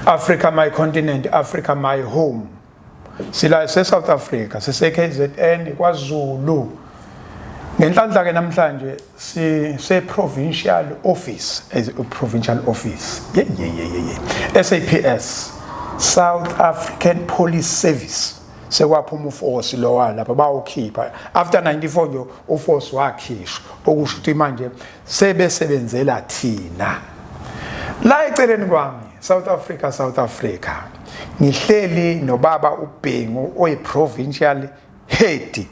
Africa my continent, Africa my home. Sila South Africa, KZN, KwaZulu. Ngenhlanhla ke namhlanje se provincial office, as a provincial office. SAPS, South African Police Service. Sewaphuma uforce lowa lapha bawukhipha after 94 nje uforce wakhishwa okusho ukuthi manje sebesebenzela thina la eceleni kwami South Africa ngihleli nobaba uBhengu oyi provincial head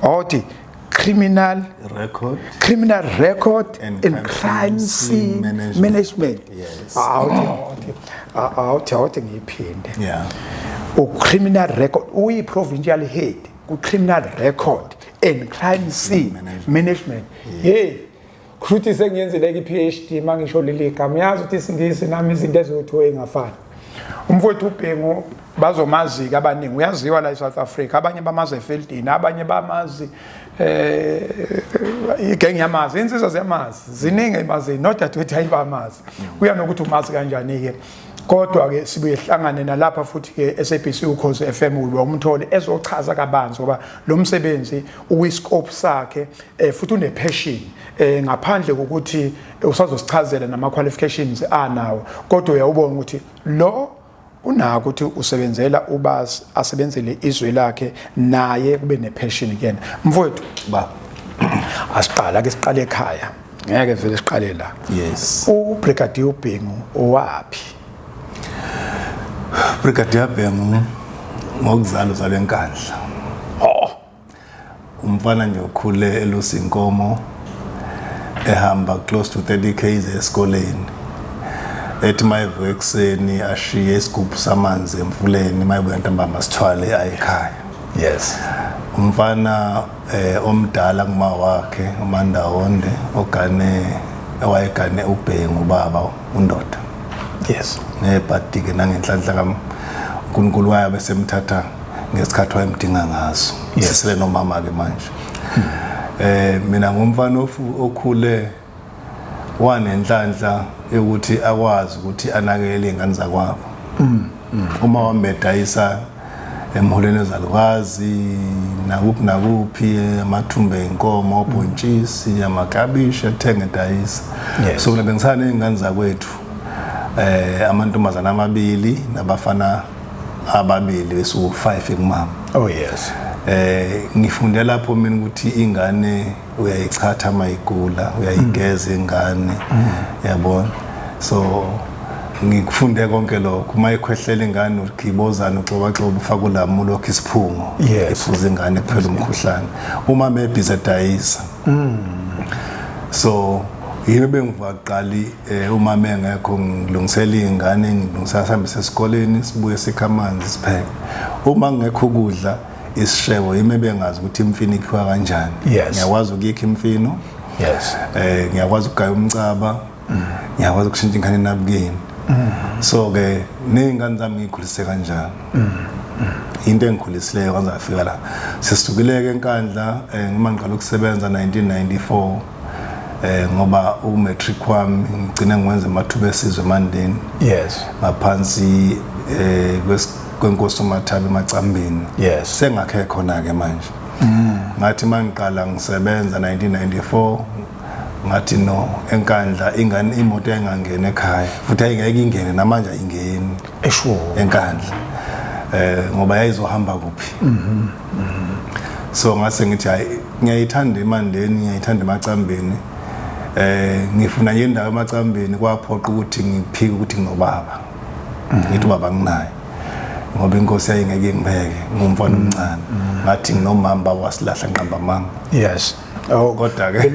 othi criminal record and crime scene management. Yes. Awuthi ngiphinde. Yeah. Criminal record, we provincial head, criminal record and crime scene management. Yeah. Kuthi sengiyenzile iPhD mangisho leli gama yazi ukuthi isingisi nami izinto ezothiwe engafani. Umfowethu uBhengu bazomazi ke abaningi uyaziwa la eSouth Africa abanye bamazi eFieldini abanye bamazi igang yamazi insizwa ziyamazi ziningi emazini not that we hayi bamazi uyanokuthi umazi kanjani ke kodwa ke sibuye hlangane nalapha futhi ke SABC ukhoze FM uba umthole ezochaza kabanzi ngoba lo msebenzi ukwiscope sakhe futhi une passion ngaphandle kokuthi usazosichazela nama qualifications anawo kodwa uyawubona ukuthi lo unako ukuthi usebenzela ubasi asebenzele izwe lakhe naye kube nepassion kuyena mfowethu ba asiqala ke siqale ekhaya ngeke vele siqale la. Yes. Ubrigadier uBhengu owapi? Brigadier Bhengu ngokuzalwa zalwe enkandla. Umfana nje ukhule eLusinkomo ehamba close to 30 km esikoleni. Ethi mayivuka ekseni ashiye isigubhu samanzi emfuleni mayibuya ntambama sithwale ayikhaya. Yes. Umfana omdala kuma wakhe uMandawonde ogane owayegane uBhengu baba undoda. Yes. Nebhadi ke nangenhlanhla kaNkulunkulu waye besemthatha ngesikhathi wayemdinga ngaso. Sisele nomama ke manje. Mina ngumfana okhule wanenhlanhla ukuthi akwazi ukuthi anakele ingane zakwabo. Uma wamedayisa emholweni ezalukwazi nakuphi amathumbe enkomo obhontshisi amakabishi athenga edayisa. So mina bengisana ingane zakwethu amantombazana amabili nabafana ababili besu 5 kumama. Oh yes. Ngifunde lapho mina ukuthi ingane uyayichatha mayigula uyayigeza ingane yabona. So ngikufunde konke lokho mayikhwehlela ingane ukibozana uxobaxoba ufaka ulamulo lokho isiphungo ephuza ingane kuphela umkhuhlane uma mebhiza dayisa. So yibe bengivaqali uma mengekho ngilungisela ingane ngilungisela sihambise esikoleni sibuye sikhamanzi sipheke uma ngekho ukudla isishebo yime bengazi ukuthi imfino ikhiwa kanjani. Ngiyakwazi ukuyikha imfino. Yes. Ngiyakwazi ukugaya umcaba. Ngiyakwazi ukushintsha ingane nabukeni. So ke nengane zami ngikhulise kanjani. Into engikhulisileyo kwanza afika la sisukile ke enkandla ngima ngiqala ukusebenza 1994 ngoba umatric wami ngicina ngiwenza amathuba esizwe eMandeni. Yes. Ngaphansi kwenkosi uMathabi eMacambini. Yes. Sengakhe khona ke manje. Ngathi mangiqala ngisebenza 1994 ngathi no enkandla ingane imoto engangena ekhaya futhi ayingeke ingene namanje ayingeni esho enkandla ngoba yayizohamba kuphi. So ngase ngithi hayi ngiyayithanda eMandeni ngiyayithanda eMacambini ngifuna nje indawo eMacambini kwaphoqa ukuthi ngiphike ukuthi nginobaba. Ngithi ubaba nginaye ngoba inkosi ayingeke ingibheke ngumfana omncane ngathi nginomama wasilahla nqamba mama. Yes. Oh kodwa ke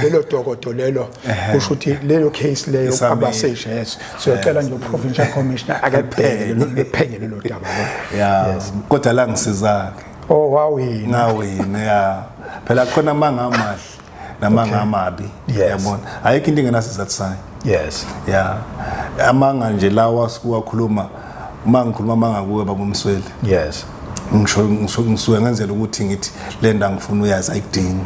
lelo dokodo lelo kusho ukuthi lelo case leyo abaseshe yes siyocela nje provincial commissioner akapheke lelo daba. Yes. Kodwa la ngisizake. Oh wawina. Nawina ya. Phela khona amangamahle namangamabi yabona. Ayikho into engenasizathu sayo. Yes. Yeah. Amanga nje lawa sikuwakhuluma uma ngikhuluma mangakuwe baba Msweli. Yes. Ngisuke ngenzela ukuthi ngithi le nto ngifuna uyazi ayidingi.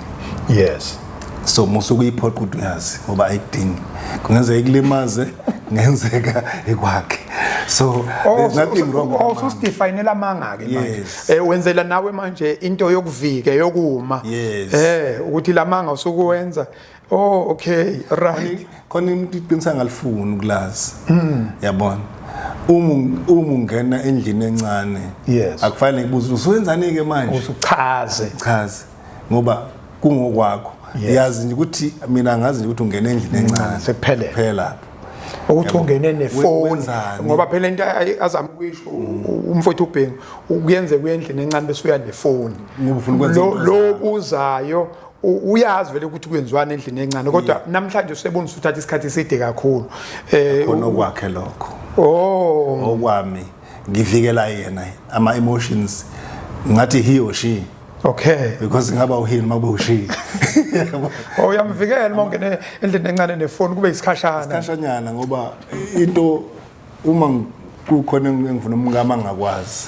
Yes. So musuku iphoqa ukuthi uyazi ngoba ayidingi. Kungenzeka ikulimaze ngenzeka ekwakhe. So there's nothing wrong with also sidefinela amanga ke manje wenzela nawe manje into yokuvika yokuma ukuthi lamanga usukuwenza okay right khona iqinisa ngalifuna ukulazi yabona ungena endlini encane akufanele ngibuze usenzani ke manje usuchaze ngoba kungokwakho yazi nje ukuthi mina ngazi nje ukuthi ungena endlini encane sekuphela ukuthi ungene nefoni ngoba phela into azama ukuyisho umfowethu uBhengu ukuyenze kuyendlini encane bese uya nefoni lo uzayo uyazi vele ukuthi kwenziwana endlini encane kodwa namhlanje usebona uthatha isikhathi eside kakhulu khona okwakhe lokho okwami ngivikela yena ama emotions ngathi he or she because ngaba uhini mabe ushi uyamvikela mongene endlini encane nefoni kube isikhashanyana ngoba into uma kukhona engifuna umngama ngakwazi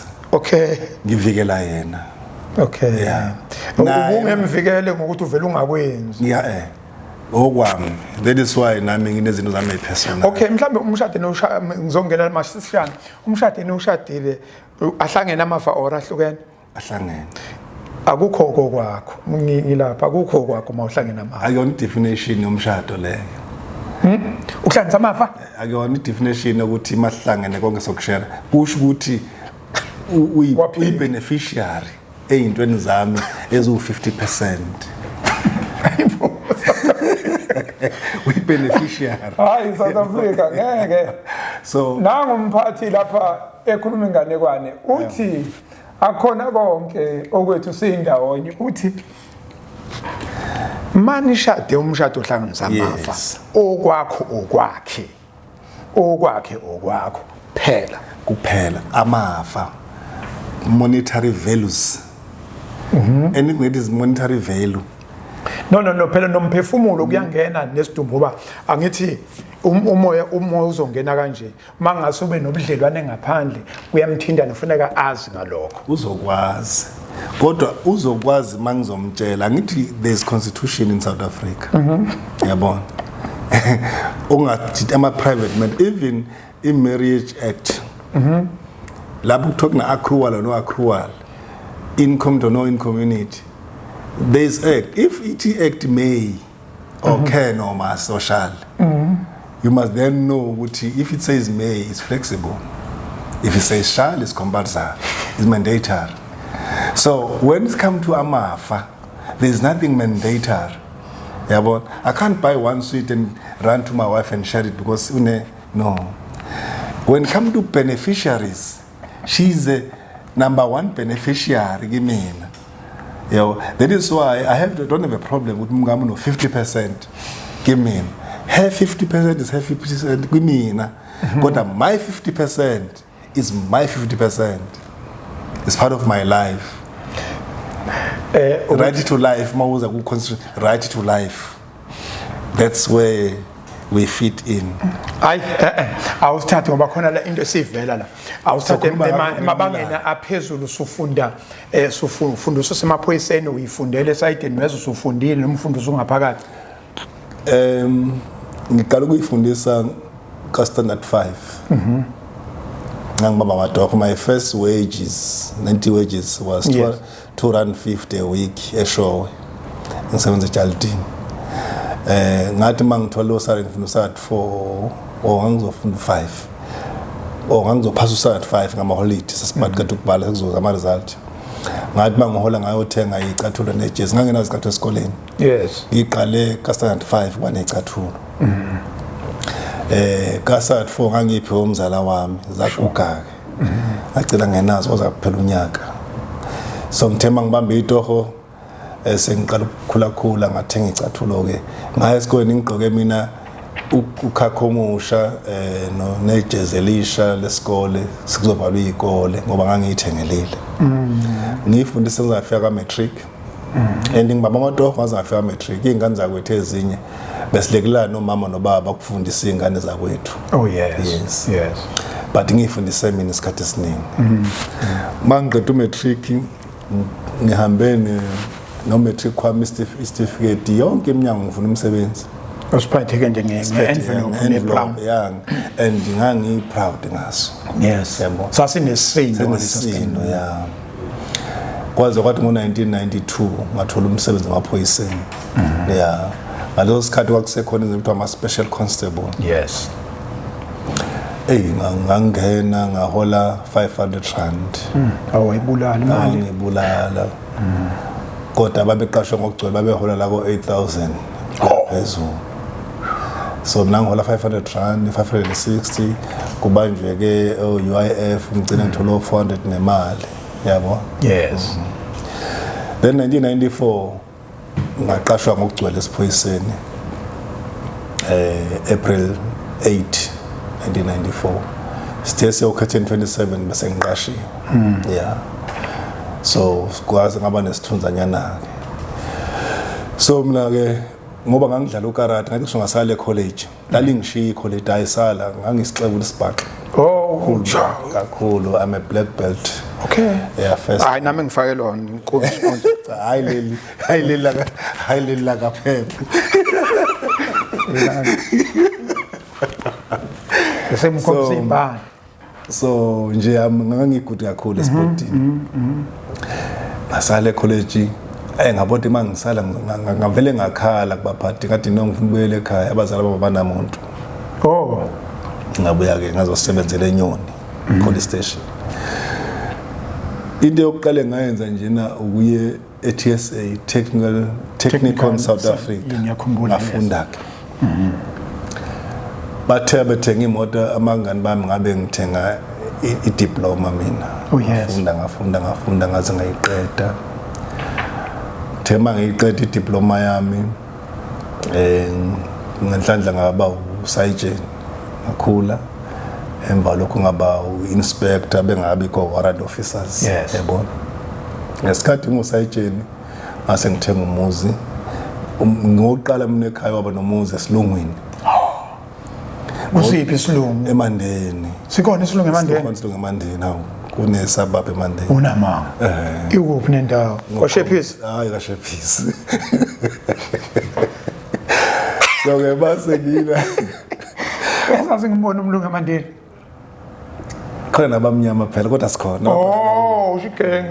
ngivikela yena ungemvikele ngokuthi uvela ungakwenzi okwami that is why nami nginezinto zami personal mhlambe umshado ngizongena masishana umshado enoshadile ahlangene amafa or ahlukene ahlangene akukho kwakho ngilapha akukho kwakho mawuhlangene amafa akuyona definition yomshado leyo ukuhlanganisa amafa akuyona definition ukuthi mahlangene konke sokushare kusho ukuthi uyi beneficiary eyintweni zami ezu50%. We beneficiary. Hayi South Africa ngeke. So nangu umphathi lapha ekhuluma inganekwane uthi akhona konke okwethu sindawonye uthi manishade umshado ohlanganisa amafa okwakho phela kuphela amafa monetary values anything that is monetary value no phela nomphefumulo kuyangena nesidumbu ngoba angithi umoya uzongena kanje mangase ube nobudlelwane ngaphandle kuyamthinda nofuneka azi ngalokho uzokwazi kodwa uzokwazi mangizomtshela ngithi there's constitution in South Africa yabona ungathi ama private man even in marriage act lapho talking na accrual or no accrual income or no incommunity there's act if it act may or can or must or shall you must then know what if it says may it's flexible if it says shall it's compulsory it's mandatory so when it comes to amafa there's nothing mandatory yeah, I can't buy one sweet and run to my wife and share it because no when it comes to beneficiaries she's the number one beneficiary give me that is why I don't have a problem with Mungamu no 50% give me her 50% is her 50% give me but my 50% is my 50%. It's part of my life. Right to life, right to life. That's where we fit in. Awusithathe ngoba khona la into esivela la. Awusithathe emabangena aphezulu sufunda sufunda usemaphoyiseni uyifundele esayidini wezwe usufundile nomfundo usungaphakathi. Ngiqala ukuyifundisa ka standard 5. Ngangibaba madokho my first wages 90 wages was R250 a week eshowe ngisebenza eJaldini ngathi mangithola usari ngifuna usari 4 or ngizofunda 5 or ngizophasa usari 5 ngama holiday sesibathi kade ukubhala kuzoza ama result ngathi mangihola ngayothenga icathulo nejezi ngangenazi icathulo esikoleni ngiqale ka standard 5 kwane icathulo ka standard 4 ngangiphe umzala wami zaquka acela ngenazo ozakuphela unyaka so ngithema ngibambe itoho sengiqala ukukhula ngathenga icathulo ke ngaya esikoleni ngigqoke mina ukhakho omusha no nejezi elisha lesikole sikuzobalwa izikole ngoba ngangiyithengelile ngifundise ngizafika ka matric and ngibaba amatoho ngazafika matric ingane zakwethu ezinye besilekelana nomama nobaba ukufundisa ingane zakwethu yes but ngifundise mina isikhathi esiningi mangiqeda umatric ngihambe no matric kwami certificate yonke eminyango ngifuna umsebenzi Usiphathe nje nge-envelope yeah, and ngangi proud ngaso. Yes. Sasinesindo Sasinesindo, yeah. Kwaze kwathi ngo-1992 ngathola umsebenzi emaphoyiseni. Yeah. Ngaleso sikhathi kwakusekhona izinto kuthiwa ama-special constable. Yes. Ngangena ngahola 500 rand. Awayibulala imali. Ngibulala. Kodwa babeqashwe ngokugcwele babehola la ko-8,000 phezulu. So mina ngihola 500 rand, 560 kubanjwe ke UIF ngicina ngithola 400 nemali, yabo. Yes. Then 1994 ngaqashwa ngokugcwele esiphoyiseni. April 8, 1994. Sithe siyokhetha 27 bese ngiqashiwe. Yeah. So kwaze ngaba nesithunzanyana ke. So mina ke ngoba ngangidlala ukarate ngathi ngisho ngasale college lalingishiya college ayisala ngangisixebula isibhaqa. Oh, kakhulu I'm a black belt. Okay. Yeah, first. Hayi nami ngifake lona inkosi. Hayi leli la kaphepha. Esemkhomisa imbani. So nje ngangigude kakhulu esportini. Ngasale college ngabona mangisala ngavele ngakhala kubaphathi ngathi ngifuna ubuyele ekhaya abazali baba banamuntu. Oh. Ngabuya ke ngazosebenzela eNyoni police station. Into yokuqala ngayenza njena ukuye eTSA technical South Africa. Ngafunda ke. Bathe bethenga imoto amangani bami ngabe ngithenga idiploma mina. Oh yes. Ngafunda ngaze ngayiqeda. Thema ngiyiqeda idiploma yami ngenhlanhla ngaba usergeant ngakhula emva lokho ngaba uinspector bengabi ko warrant officers, yabona. Ngesikhathi ngusergeant ngase ngithenga umuzi ngoqala mina ekhaya waba nomuzi esilungwini. Usiphi isilungu? Emandeni. Sikhona isilungu Emandeni? Sikhona isilungu Emandeni hawo. Kunesababa Emandeni. Unama. Ikuphi nendawo? KwaShephisi? Hayi KwaShephisi. So ke base ngina. Yazi ngibona umlungu Emandeni. Khona nabamnyama phela kodwa sikhona. Oh, gang,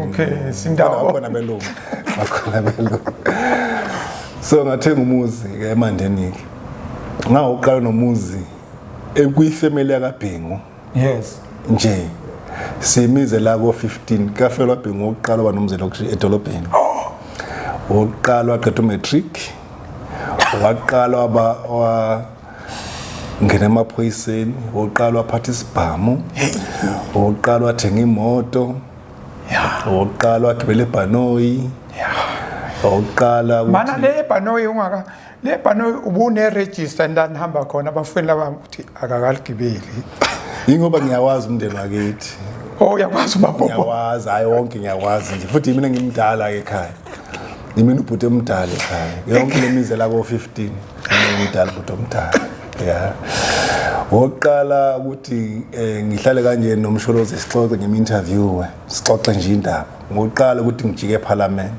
okay. Sindawo. Khona belungu. Khona belungu. So ngathenga umuzi ke Emandeni ke. Ngawuqala nomuzi ekuyifamily yaKabhengu. Yes. Nje simize la ko-15 kafelwa Bhengu oqala banomuzi lokho edolobheni. Oqala waqeda umatric. Waqala wa ngena emaphoyiseni, oqala waphatha isibhamu. Oqala wathenga imoto. Yeah. Oqala wagibela ebhanoyi. Yeah. Oqala mana le bhanoyi ungaka le bhanoyi ubune register ndanihamba khona abafuni laba ukuthi akakaligibeli. Ingoba ngiyawazi umndeni wakithi. Oh yakwazi ubabho. Ngiyawazi hayi wonke ngiyawazi nje futhi mina ngimdala ekhaya. Yimina ubhuti omdala ekhaya. Yonke lemize la ko-15 ngimdala ubhuti omdala. Yeah. Oqala ukuthi ngihlale kanje nomsholozi sixoxe ngemi-interview sixoxe nje indaba. Ngoqala ukuthi ngijike eParliament.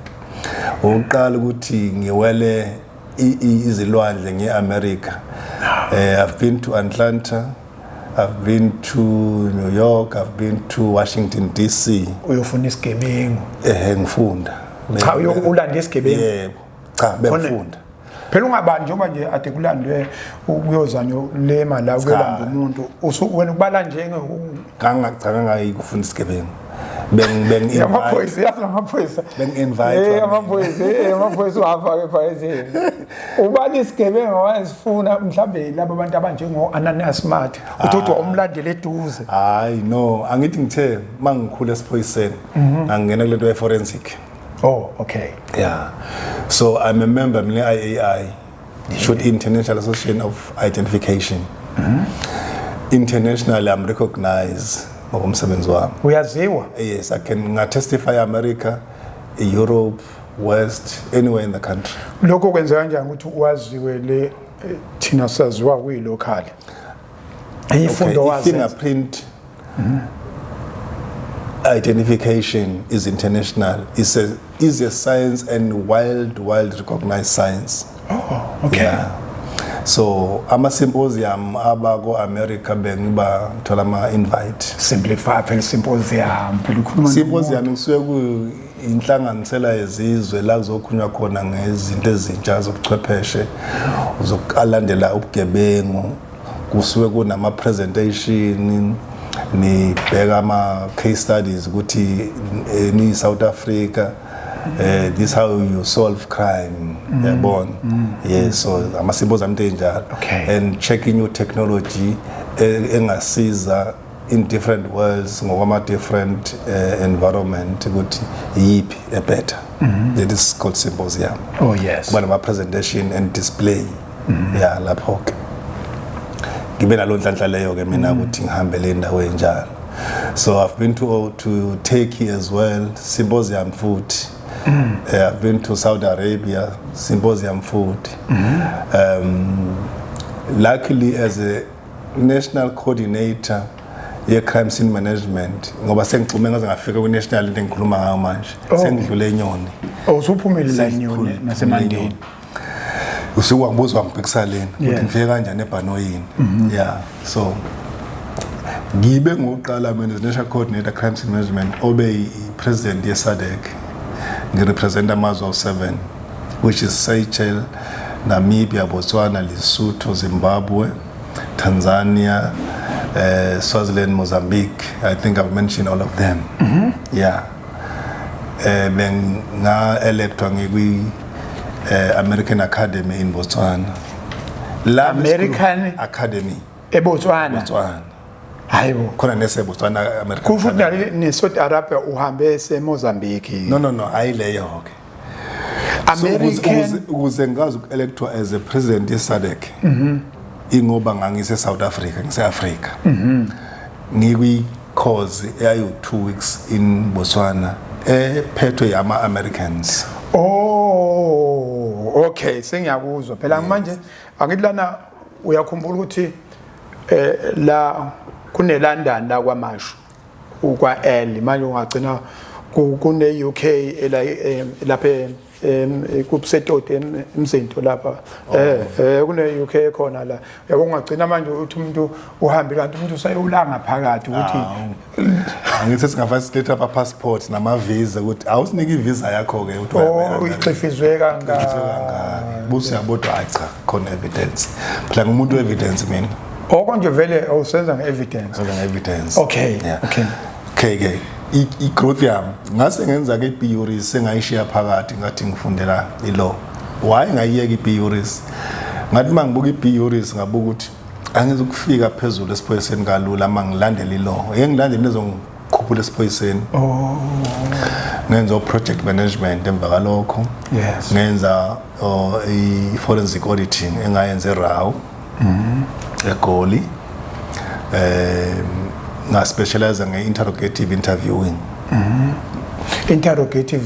Oqala ukuthi ngiwele izilwandle ngeAmerica. I've been to Atlanta. I've been to New York, I've been to Washington DC. Uyofuna isigebengu. Ngifunda. Cha uyolanda isigebengu. Yebo. Cha bengifunda. Phela ungabani njengoba nje ade kulandwe ukuyozanyo lema la ukuyolanda umuntu wena ukubala njenge ngangacanga ngikufunda isigebengu. Amaphoyisa. Beng-invite. Amaphoyisa wafaka ephayizini. Ubani isigebengu wayesifuna mhlambe labo abantu abanjengo Ananias Smart. Uthi umlandela eduze. Hayi no, angithi ngithe mangikhula esiphoyiseni angena kulento ye-forensic. Oh, okay. Yeah. So I'm a member mle IAI, Shoot International Association of Identification. Internationally I'm recognized. Uyaziwa? Yes, I can testify America, Europe, West, anywhere in the country. Lokho kwenzeka kanjani ukuthi waziwe le thina saziwa kuyilocal? Ifundo wazi. Fingerprint identification is international. It's a science and wild recognized science. Oh, okay. Yeah. So ama-symposium abako America bengiba thola ama-invite. Simplify phela symposium phela ukhuluma Symposium kusuke kuyinhlanganisela yezizwe la kuzokhulunywa khona ngezinto ezintsha zobuchwepheshe uzokulandela ubugebengu kusuke kunama presentation nibheka ama case studies ukuthi ni South Africa this how you solve crime yabona yes so ama symposium enjalo and checking new technology engasiza in different worlds ngokwama different environment ukuthi yipi a better that is called symposium kuba nama presentation and display yeah lapho ke ngibe nalo nhlanhla leyo ke mina ukuthi ngihambe le ndawo enjalo so I've been to Turkey as well symposium food I've been to Saudi Arabia symposium food luckily as a national coordinator crime scene management ngoba sengixume ngaze ngafika ku national into engikhuluma ngayo manje sengidlule enyoni usuphumelele enyoni nasemandeni usukwangibuzwa ngibhekisalen ukuthi ngifike kanjani eBhanoyini yeah so ngibe ngoqala mina as national coordinator crime scene management obe president ye SADC ngirepresent amazwe of 7 which is Seychelles, Namibia, Botswana, Lesotho, Zimbabwe, Tanzania, Swaziland, Mozambique. I think I've mentioned all of them. Yeah. Ben nga electwa ngikwi American Academy in Botswana. American Academy eBotswana. Hayibo. Khona nese Botswana American. Kusho ukuthi ne South Arabia uhambe eMozambique. No ayileyo ke. American ukuze ngazi uku-electwa as a president ye SADC. Ingoba ngangise South Africa ngise Africa ngikwi course eyayi 2 weeks in Botswana ephethwe yama Americans okay sengiyakuzwa phela manje angithi lana uyakhumbula ukuthi la kune London la kwamashu ukwa L manje ungagcina kune UK lapha kubusetoti emzinto lapha kune UK khona la yabo ungagcina manje uthi umuntu uhambe kanti umuntu usayolanga phakathi ukuthi angithi singafacilitate ama passport nama visa ukuthi awusiniki visa yakho ke uthi uyixifizwe kangaka busi yabodwa acha khona evidence phela ngumuntu evidence mina okonje vele awusenza ngeevidence okay i-growth yami ngase ngenza ke i-Beneficiaries sengayishiya phakathi ngathi ngifundela i-law why ngayiyeka i-Beneficiaries ngathi mangibuka i-Beneficiaries ngabuka ukuthi angizukufika phezulu esiphoyiseni kalula mangilandela i-law ngilandela lezo ngikhuphula esiphoyiseni ngenza project management emva kalokho ngenza i-forensic auditing engayenza eRaw eGoli nga specialize nge-interrogative interviewing interrogative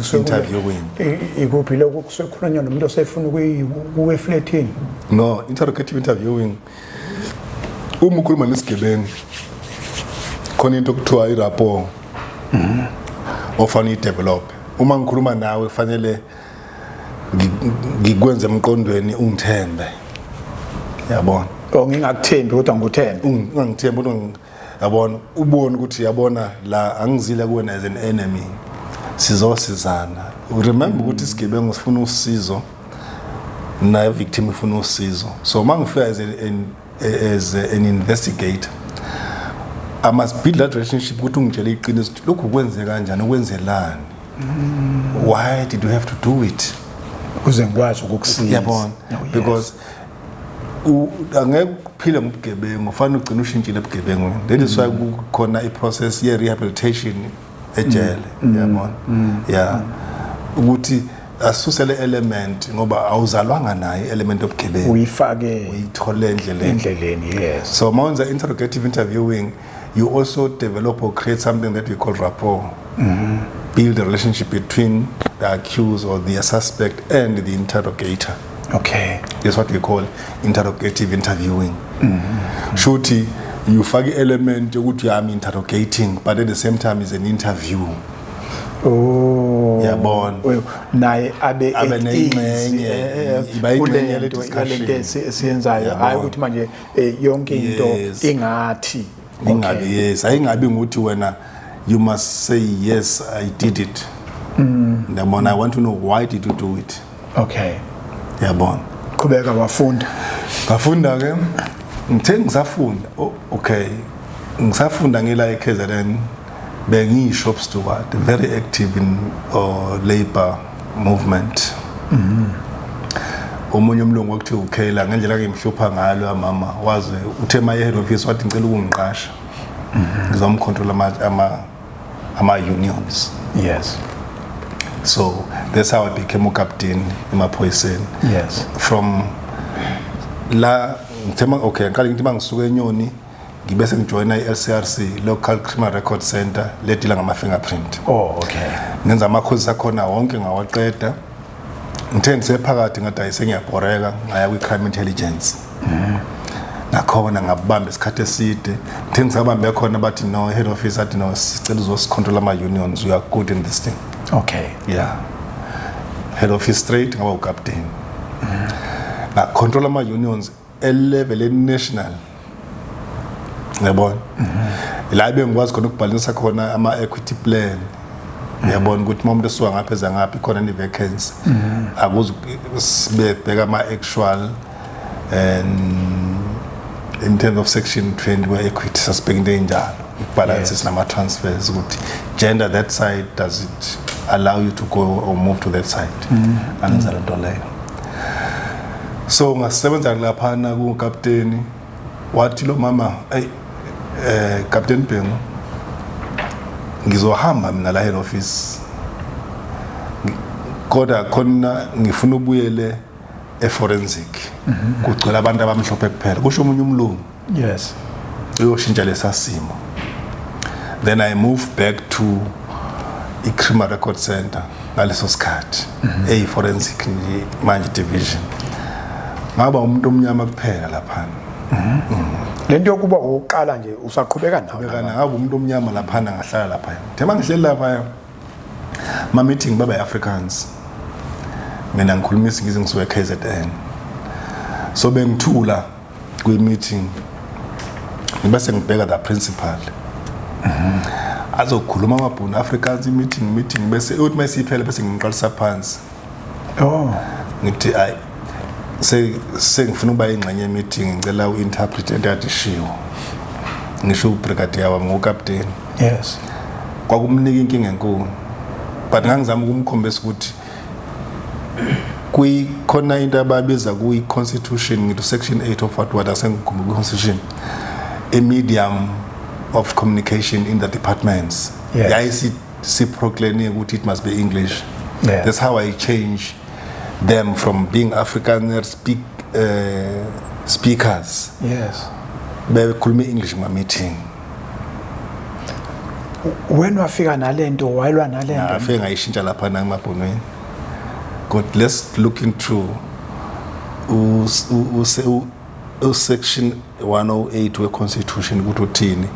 ikuphi lokho kusekhulunywa nomuntu osefuna ukuwe flatini no interrogative interviewing uma ukhuluma nesigebengu khona into okuthiwa i-rapport ofana i-develop uma ngikhuluma nawe kufanele ngikwenze emqondweni ungithembe yabona ngingakuthembi kodwa ngikuthembe ungithembe kodwa yabona ubone ukuthi yabona la angizile kuwena as an enemy sizosizana remember ukuthi isigebengu sifuna usizo na victim ifuna usizo so mangifika as an investigator I must build that relationship ukuthi ungitshele iqiniso ukuthi lokhu kwenze kanjani ukwenzelani why did you have to do it ukuze ngikwazi ukukusiza yabona because angeke uphile ngobugebengu ufana ugcina ushintshile ebugebengweni that is why kukhona i-process ye rehabilitation ejele yabona yeah ukuthi asusele element ngoba awuzalwanga naye element obugebengu uyifake uyithole endleleni yes so mawuyenza interrogative interviewing you also develop or create something that we call rapport build a relationship between the accused or the suspect and the interrogator. Okay. That's what we call interrogative interviewing. You fagi element ukuthi I'm interrogating, but at the same time is an interview. Oh. Yabona. Naye abe nengxenye, iba ingxenye le discussion esiyenzayo hayi ukuthi manje yonke into ingathi ingabi yes ayingabi nguthi wena you must say yes I did it. Yabona, I want to know why did you do it. Okay. Yabona. Qhubeka wafunda. Ngafunda ke ngithe ngisafunda okay ngisafunda ngila eKZN bengiyi-shop steward, very active in labor movement. Omunye umlungu wakuthi ukhela ngendlela ngimhlupha ngalo mama waze uthe my head office wathi ngicela ukungiqasha ngizomcontrol ama unions. Yes. So that's how I became a captain emaphoyiseni. Yes. From la ngithema okay ngaqala ngithi mangisuka eNyoni ngibe sengijoyina iLCRC Local Criminal Record Center ledila ngama fingerprint. Oh okay. Ngenza amakhosi akhona wonke ngawaqeda. Ngithe ngisephakathi ngathi ayisengiyabhoreka ngaya kwi-crime intelligence. Nakhona ngabamba isikhathi eside. Ngithe ngisabambe khona bathi no head office athi no sicela uzosicontrol ama unions, you are good in this thing. Okay. Yeah. Head office straight ngaba ucaptain. Na control ama unions level national. Yabona. La bengikwazi khona ukubhalanisa khona ama equity plan. Yabona ukuthi umuntu esuka ngapheza ngaphi khona ni vacancy. Akuze sibeka ama actual and in terms of section 20 where equity suspect njalo. Balances nama transfers ukuthi gender that side, does it allow you to go or move to that side. Anenza lento leyo. So ngasebenza lapha na ku captain wathi lo mama Captain Pengu ngizohamba mina la head office kodwa khona ngifuna ubuyele forensic kugcwele abantu abamhlophe kuphela kusho umunye umlungu. Yes. Uyoshintsha lesasimo. Then I moved back to the Criminal Record Center ngaleso sikhathi forensic manje division ngaba umuntu omnyama kuphela lapha. Lento yokuba uqala nje usaqhubeka nawo ngaba umuntu omnyama lapha ngahlala lapha. Thema ngihleli lapha ma meeting baba Africans mina ngikhuluma isingisi ngisuke KZN. So bengithula kwi meeting ngibase ngibheka the principal azokhuluma amabhunu Africans meeting bese uthi masiphele bese ngiqalisa phansi. Ngithi ay sengifuna ukuba ingxenye meeting ngicela uinterpret endathi shiwo ngisho ubrigadier wami ngokapteni. Yes. Kwakumnika inkinga enkulu but ngangizama ukumkhombisa ukuthi khona into ababiza kuyi constitution ngithi section 8 of what asengikhuluma constitution a medium of communication in the departments. Yes. I proclaiming ukuthi it must be English. Yeah. That's how I change them from being Afrikaner speakers. Yes. Bekhuluma English ma meeting. When wafika nalento wayilwa nalento. Afike ngayishintsha lapha na emabhonweni. But let's look into section 108 we constitution ukuthi uthini.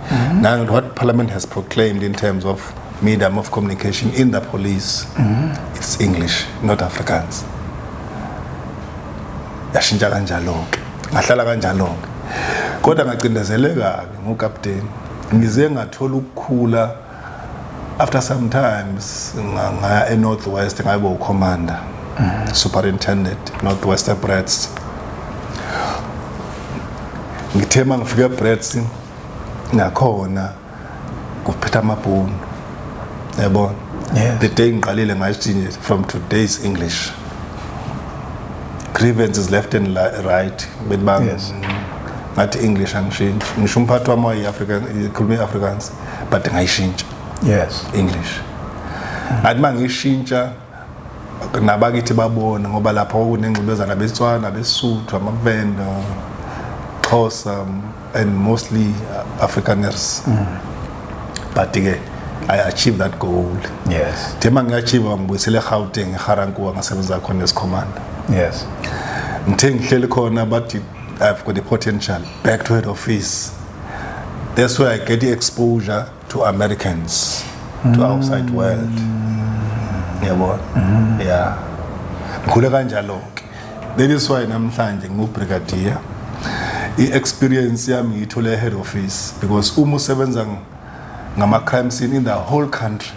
Now what parliament has proclaimed in terms of medium of communication in the police, it's English, not Afrikaans. Yashintsha kanjalo ke ngahlala kanjalo ke kodwa ngacindezeleka ke ngokapteni ngize ngathola ukukhula after some times ngaya eNorthwest ngabe ucommander superintendent Northwest Brats. Ngithema ngifika Brats nakhona kuphetha amabhunu yabona. The day ngiqalile ngayishintsha from today's English. Grievances left and right bedbang. Yes. Ngathi English angishintsha ngisho umphathi wami wayi-African ikhuluma i-Afrikaans but ngayishintsha. Yes. English. Athi mangishintsha nabakithi babona ngoba lapha kunengcubezana beSwana beSuthu amaVenda Xhosa and mostly Afrikaners. But again I achieved that goal. Yes. Thema ngiachieve ngibuyisele eGauteng eGarankuwa ngasebenza khona as commander. Yes. Ngithe ngihleli khona bathi I've got the potential back to head office. That's where I get the exposure to Americans. to outside world. Yabo. Yeah. Khule kanjalo. That is why namhlanje ngu-brigadier. I-experience yami ngiyithole head office because uma usebenza ngama-crime scene in the whole country,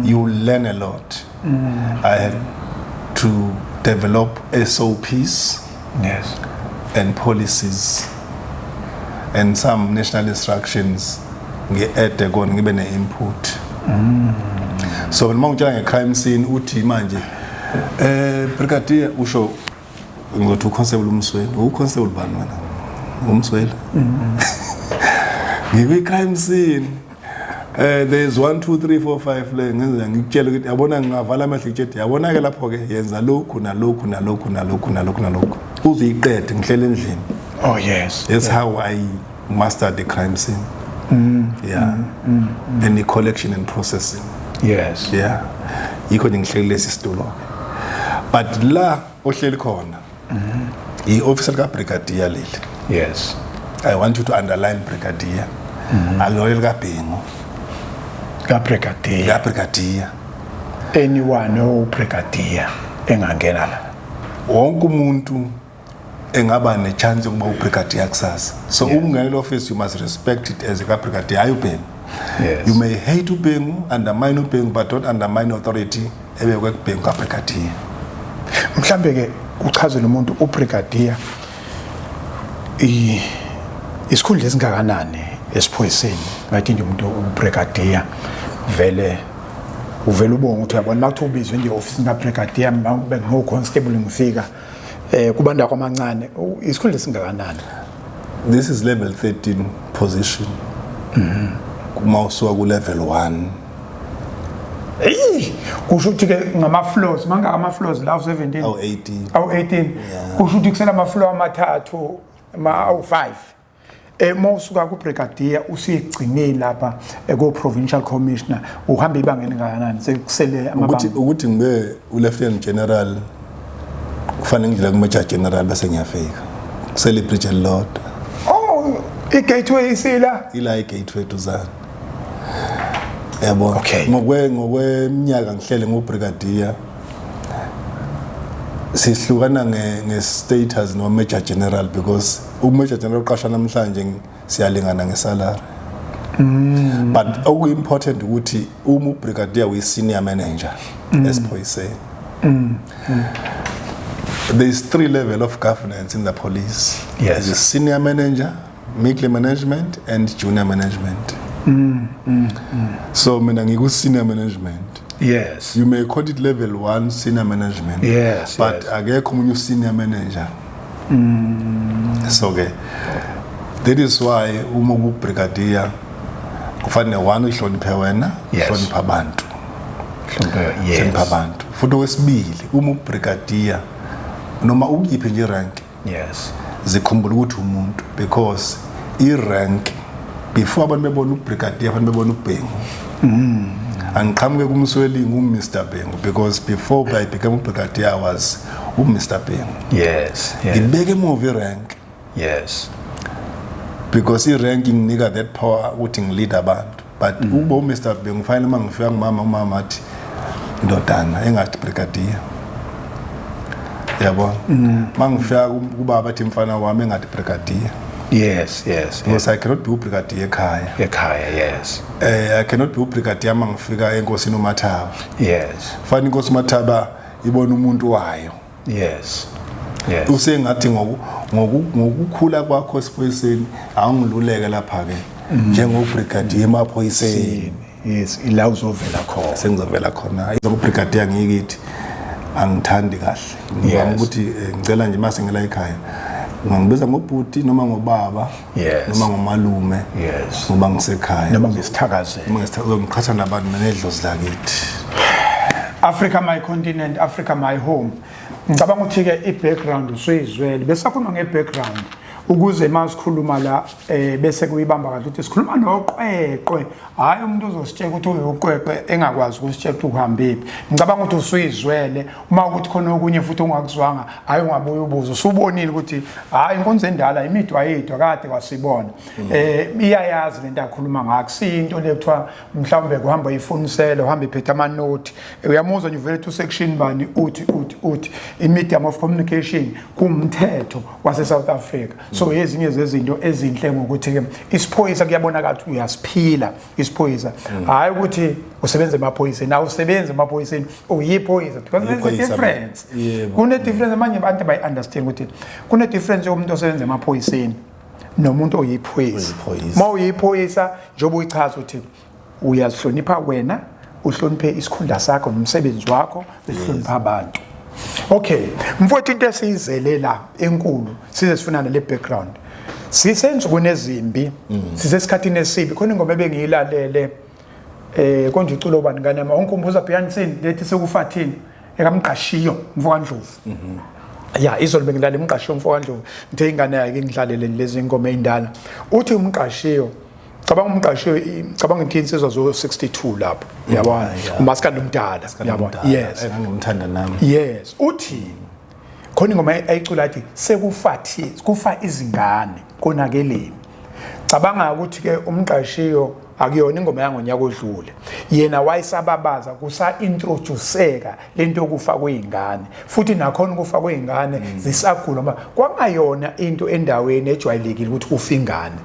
you learn a lot. I had to develop SOPs and policies and some national instructions ngi-ede kona ngibe ne-input. So when mawutshela nge-crime scene uthi manje brigadier usho ngothi uconstable Msweli uconstable bani wena Msweli ngibe-crime scene there's 1 2 3 4 5 le ngenza ngikutshela ukuthi yabona ngingavala amehlo ngitshethi yabona ke lapho ke yenza lokhu nalokhu nalokhu nalokhu nalokhu nalokhu uziyiqede ngihlele endlini. Oh yes, that's how I mastered the crime scene. And the collection and processing. Yes. Yeah. Yikho ngihlele lesi situlo. But la ohleli khona i-officer ka-brigadier leli. Yes. I want you to underline brigadier. Aloyel kaBhengu. Ka-brigadier. Ka-brigadier. Anyone o-brigadier engangena la. Wonke umuntu engaba ne-chance yokuba ubrigadier kusasa. So umngenela office you must respect it as a ka-brigadier. Hayi uBhengu. Yes. You may hate uBhengu, undermine uBhengu, but don't undermine authority ebekwe kuBhengu ka-brigadier. Mhlambe ke uchazela umuntu ubrigadier isikhundla esingakanani esiphoyiseni ngathi nje umuntu ubrigadier vele uvela ubonga ukuthi yabona makuthi ubizwe nje office kabrigadier mawube ngo-constable ngifika kubantu kwamancane isikhundla esingakanani. This is level 13 position. Kuma usuka ku level 1. Kusho ukuthi ke ngama-floors mangaka ama-floors la 17 awu 18 kusho ukuthi kusela ama-floor amathathu awu-5 mawusuka ku-brigadier usuyigcinile lapha ko-provincial commissioner uhamba ibanga elingakanani sekusele amabanga ukuthi ngibe u-lieutenant general kufanele ngidlula ku-major general bese ngiyafika kusele ibridge elilodwa. I-gateway isila ila i-gateway duzane yabo. Okay. Ngokweminyaka ngihlele ngobrigadier sihlukana nge-status no-major general because u-major general uqasha namhlanje siyalingana ngesalary. But oku-important ukuthi uma ubrigadier uyi-senior manager esiphoyiseni. There is 3 levels of governance in the police. Yes. There's a senior manager, middle management, and junior management. So mina ngiku-senior management. Yes. You may call it level 1 senior management. Yes. But akekho umunye senior manager. So that is why uma ku-brigadier kufanele one uhloniphe wena, uhloniphe abantu. Uhloniphe abantu. Futhi okwesibili uma ubrigadier noma ukuyiphi nje rank. Yes. Zikhumbula ukuthi umuntu because i-rank before abantu bebona ubrigadier abantu bebona uBhengu. Angiqhamuke kuMsweli ngu-Mr. Bhengu because before I became ubrigadier I was Mr. Bhengu. Yes. Ngibeke emuva i-rank. Yes. Because i-rank nginika that power ukuthi ngilide abantu. But uba uMr. Bhengu finally mangifika umama athi ndodana engathi brigadier. Yabo. Mangifika kubaba athi mfana wami engathi brigadier. Yes. Because I cannot be ubrigadier ekhaya. Yes. I cannot be ubrigadier mangifika enkosini uMathaba. Yes. Fana inkosi uMathaba ibona umuntu wayo. Yes. Usengathi ngokukhula kwakho esiphoyiseni awungiluleke lapha ke njengobrigadier emaphoyiseni. Yes, ila uzovela khona. Sengizovela khona. Izobrigadier ngiyithi angithandi kahle. Ngibona ukuthi ngicela nje mase ngila ekhaya. Ungangibiza ngobhuti noma ngobaba noma ngomalume ngoba ngisekhaya noma ngisithakazela ngiqhatha nabantu nedlozi lakithi. Africa my continent, Africa my home. Ngicabanga ukuthi ke i-background usuyizwele bese sakhuluma nge-background ukuze masikhuluma la bese kuyibamba kahle ukuthi sikhuluma noqweqwe hayi umuntu ozositshela ukuthi uyoqweqwe engakwazi ukusitshela ukuthi uhambephi ngicabanga ukuthi usuyizwele uma ukuthi khona okunye futhi ongakuzwanga hayi ungabuye ubuze usubonile ukuthi hayi inkonzo endala imidwa yethu kade kwasibona iyayazi lento akhuluma ngakho siyinto lekuthiwa mhlawumbe kuhamba ifunisela uhamba iphethe ama note uyamuzwa nje uvele to section bani uthi i-medium of communication kumthetho wase South Africa so ezinye zezinto ezinhle ngokuthi ke isiphoyisa kuyabonakala ukuthi uyasiphila isiphoyisa hayi ukuthi usebenza emaphoyiseni nawe usebenza emaphoyiseni uyiphoyisa because there's a difference kune difference manje abantu bayi understand ukuthi kune difference yomuntu osebenza emaphoyiseni nomuntu oyiphoyisa uma uyiphoyisa njengoba uyichaza ukuthi uyazihlonipha wena uhloniphe isikhundla sakho nomsebenzi wakho uhlonipha abantu okay mfowethu into esiyizelela enkulu size sifuna le background sisenze kunezimbi sisesikhathini esibi khona ingoma ebengiyilalele konje iculo bani kanema onkumbuza Beyonce lethi sekufathini ekamqashiyo mfowandlovu yeah izolo bengilala emqashiyo mfowandlovu ngithe ingane yakhe ngidlalele lezi ingoma ezindala uthi umqashiyo cabanga umqashiyo cabanga insizwa zo 62 lapho yabona umaskandi umdala yabona yes engangimthanda nami yes uthi khona ingoma ayicula athi sekufathi kufa izingane konakeleni cabanga ukuthi ke umqashiyo akuyona ingoma yangonyaka odlule yena wayisababaza kusa introduceka lento yokufa kweingane futhi nakhona ukufa kweingane zisagula ngoba kwangayona into endaweni ejwayelekile ukuthi kufa ingane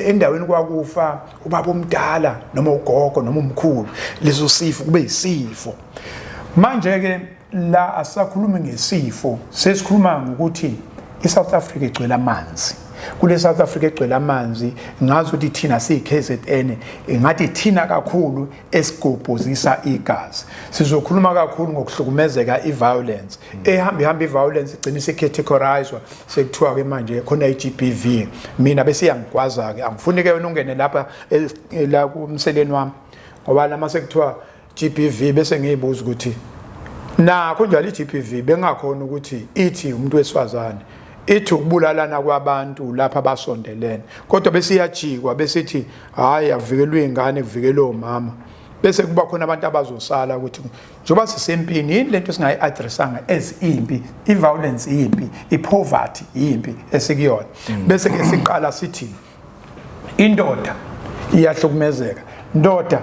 endaweni kwakufa ubaba omdala noma ugogo noma umkhulu leso sifo kube isifo manje ke la asakhuluma ngesifo sesikhuluma ngokuthi iSouth Africa igcwele amanzi kule South Africa egcwele amanzi ngazi ukuthi thina siyiKZN ngathi thina kakhulu esigobhozisa igazi sizokhuluma kakhulu ngokuhlukumezeka iviolence ehamba iviolence igcina isecategorized sekuthiwa ke manje khona iGBV mina bese yangigwaza ke angifuni ke wena ungene lapha la kumseleni wami ngoba lama sekuthiwa GBV bese ngiyibuza ukuthi nakho njalo iGBV bengakhona ukuthi ithi umuntu wesifazane ithi ukubulalana kwabantu lapha abasondelene kodwa bese iyajikwa besithi hayi avikelwe ingane kuvikelwe umama bese kuba khona abantu abazosala ukuthi njoba sisempini yini lento singayi-addressanga as impi i-violence impi i-poverty impi esikuyona bese ke siqala sithi indoda iyahlukumezeka ndoda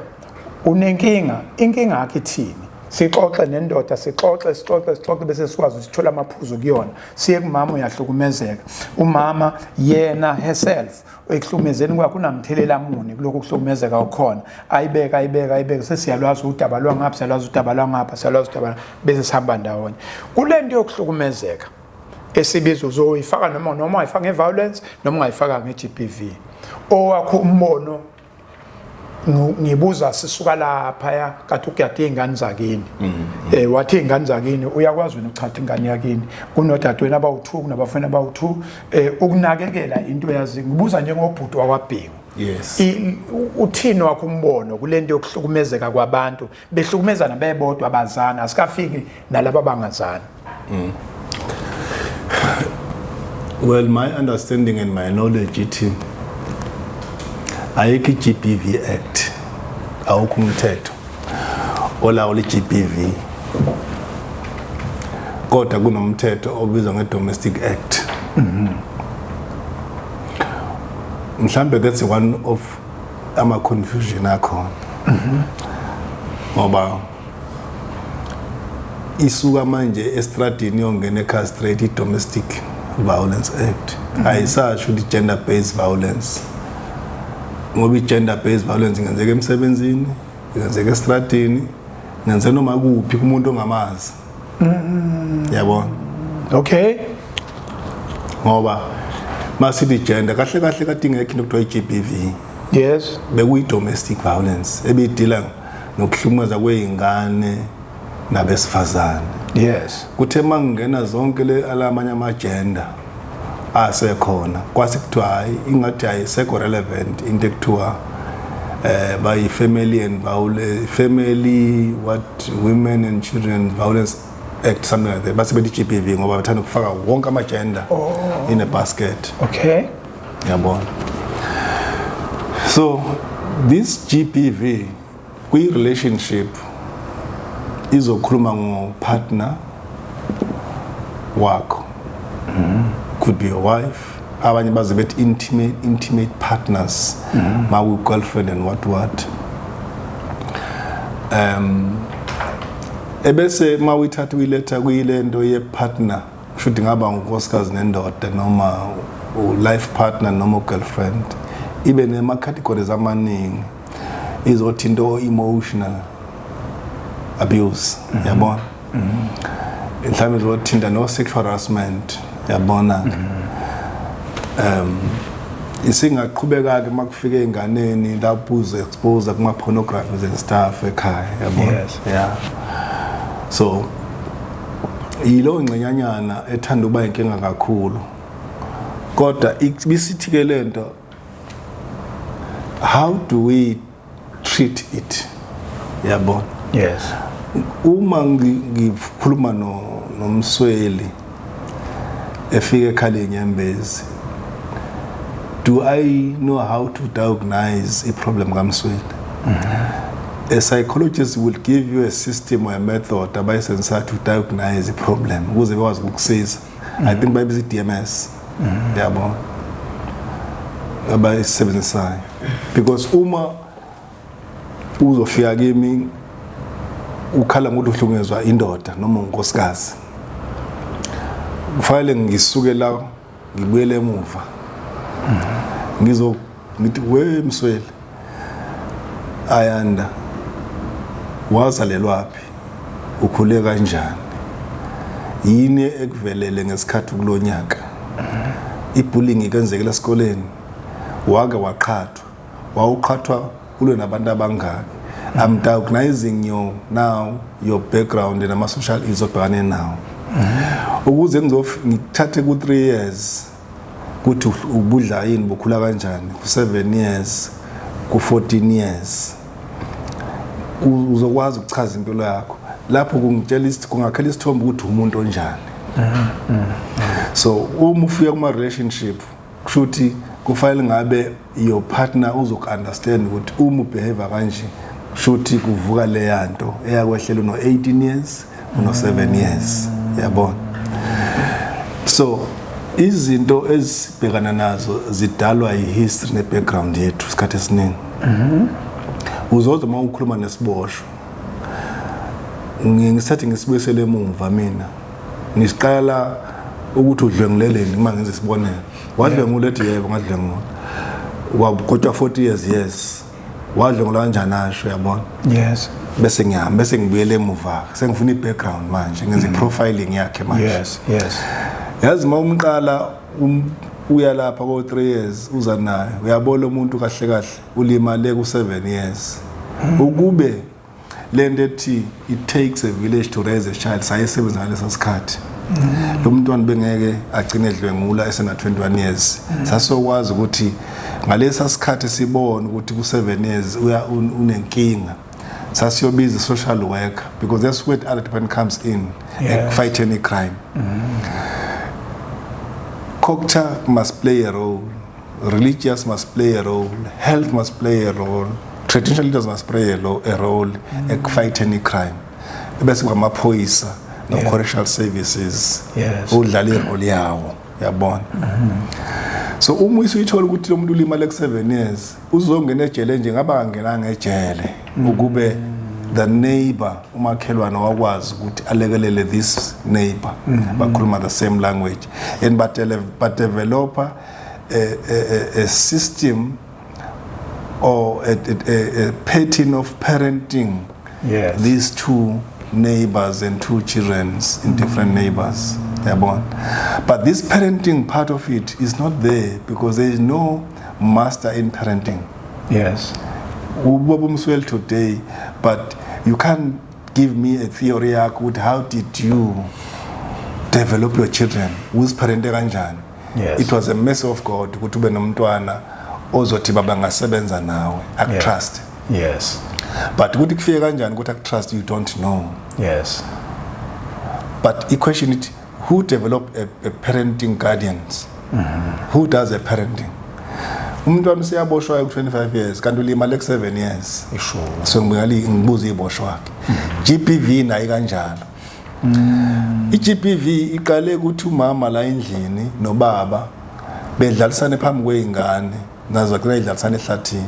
unenkinga inkinga yakhe ithini sixoxe nendoda sixoxe bese sikwazi ukuthola amaphuzu kuyona siye kumama uyahlukumezeka umama yena herself ekuhlukumezeni kwakhe unamthelela muni kuloko kuhlukumezeka okhona ayibeka sesiyalwazi udaba lwangapha siyalwazi udaba lwangapha siyalwazi udaba bese sihamba ndawonye kule nto yokuhlukumezeka esibizo uzoyifaka noma uyifaka ngeviolence noma ungayifaka ngeGBV owakho umbono ngibuza sisuka lapha ya kathi ukuyade ingane zakini wathi ingane zakini uyakwazi wena ukuchatha ingane yakini kunodadewenu abawu2 kunabafana abawu2 ukunakekela into yazi ngibuza njengobhuti wakwabhengu yes uthini wakho umbono kulento yokuhlukumezeka kwabantu behlukumezana bebodwa abazana asikafiki nalabo abangazana well my understanding and my knowledge ithi ayikho iGBV Act awukho umthetho olawula iGBV kodwa kunomthetho obizwa ngeDomestic Act mhlambe that's one of ama confusion akhona ngoba isuka manje estradini yongena ecastrate iDomestic Violence Act ayisasho ukuthi gender based violence ngoba i-gender based violence ingenzeka emsebenzini ingenzeka estradini ingenzeka noma kuphi kumuntu ongamazi yabona okay ngoba masithi gender kahle kade ingekho into kuthiwa iGBV yes bekuyi domestic violence ebidila nokuhlukumeza kweingane nabesifazane yes kuthe mangena zonke le alamanye ama gender asekhona kwasikuthiwa hayi ingathi ayisekho relevant into ekuthiwa by family and violence family what women and children violence act something like that basebenzisa GBV ngoba bathanda ukufaka wonke ama gender in a basket. Okay. Yabona. So this GBV kwi relationship izokhuluma ngo partner wakho. Could be your wife, abanye baze bethi intimate partners, my girlfriend and what. Ebese mawithatha uyiletha kuyilento ye partner kushuthi ngaba ngunkosikazi nendoda noma life partner noma girlfriend ibe nema categories amaningi izothi into emotional abuse yabona mhlawumbe izothinta no sexual harassment yabona isingaqhubeka ke makufike enganeni lapho uze expose kuma pornography and stuff ekhaya yabona. Yes. Yeah. So yilo ngcenyanyana ethanda uba inkinga kakhulu kodwa ibisithi ke lento how do we treat it yabona. Yes. Uma ngikhuluma nomsweli efike ekhale nyembezi, do I know how to diagnose a problem kamsweli? A psychologist will give you a system or a method abayisebenzisa to diagnose a problem ukuze bekwazi ukukusiza. I think bayibiza DMS yabo abayisebenzisayo because uma uzofika kimi ukhala ngokuthi uhlukunyezwa indoda noma unkosikazi kufanele ngisuke la ngibuyele emuva ngithi we Msweli Ayanda wazalelwapi ukhule kanjani yini ekuvelele ngesikhathi kulonyaka ibullying ikenzekela esikoleni wake waqhathwa wawuqhathwa ulwe nabantu abangaki. I'm diagnosing you now your background and ama social issues obhekane now ukuze ngithathe ku 3 years kuthi ubudla yini bukhula kanjani ku 7 years ku 14 years uzokwazi ukuchaza impilo yakho lapho kungakhela isithombe ukuthi umuntu onjani. So uma ufika kuma relationship kushuthi kufanele ngabe your partner uzokunderstand ukuthi uma ubehave kanje kushuthi kuvuka le yanto eyakwehlela no 18 years no 7 years yabona. So izinto ezibhekana nazo zidalwa yihistory ne background yethu isikhathi esiningi. Uzoza uma ukhuluma nesiboshwa ngisathi ngisibuyisele emuva mina nisiqala ukuthi udlenguleleni uma ngenze isibonelo wadlengula ethi yebo ngadlengula kodwa 40 years yes wadlengula kanjani asho yabona. Yes. Bese ngibuyele emuva sengifuna i-background manje ngenze profiling yakhe manje. Yes. Yazi uma umqala uya lapha ko 3 years uza naye uyabona umuntu kahle ulimale ku 7 years ukube lento ethi it takes a village to raise a child sayisebenza ngaleso sikhathi lo mntwana bengeke agcine edlwengula esena 21 years sasokwazi ukuthi ngalesa sikhathi sibone ukuthi ku 7 years unenkinga sasiyobiza social worker because that's where other department comes in and fight any crime. Culture must play a role, religious must play a role, health must play a role, traditional leaders must play a role and fight any crime. Bese kwamaphoyisa no correctional services udlala irole yawo yabona. So uma usuyithola ukuthi lo muntu ulimale ku 7 years uzongena ejele nje ngaba ngenanga ejele ukube the neighbor umakhelwane wakwazi ukuthi alekelele this neighbor bakhuluma the same language and but develop a system or a pattern of parenting these two neighbors and two children in different neighbors. But this parenting part of it is not there because there is no master in parenting. Yes. Msweli today, but you can't give me a theory about how did you develop your children with parenting kanjani. Yes. It was a mess of God ukuthi ube nomntwana ozothi baba ngasebenza nawe trust. Yes. But ukuthi kufike kanjani ukuthi trust you don't know. Yes. But the question is, who develop a parenting guardians? Who does a parenting? Umntwana usiyaboshwa ku-25 years kanti ulimale ku-7 years. So ngibuza iboshwa wakhe. GBV nayo kanjalo. I-GBV iqale ukuthi umama la endlini nobaba bedlalisane phambi kweingane nazo ke idlalisane ehlathini.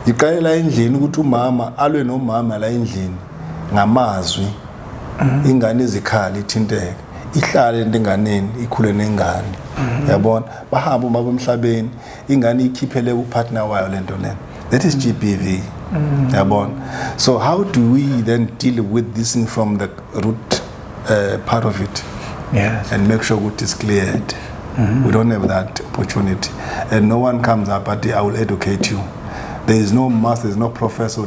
Iqale la endlini ukuthi umama alwe nomama la endlini ngamazwi. Ingane ezikhali ithinteke. Ihlale enganeni ikhule nengane. Yabona bahamba uma bomhlabeni ingane ikhiphele upartner wayo lento lena. That is GBV. Yabona. So how do we then deal with this thing from the root part of it? Yes. And make sure it is cleared. We don't have that opportunity, and no one comes up at I will educate you. There is no master, there is no professor.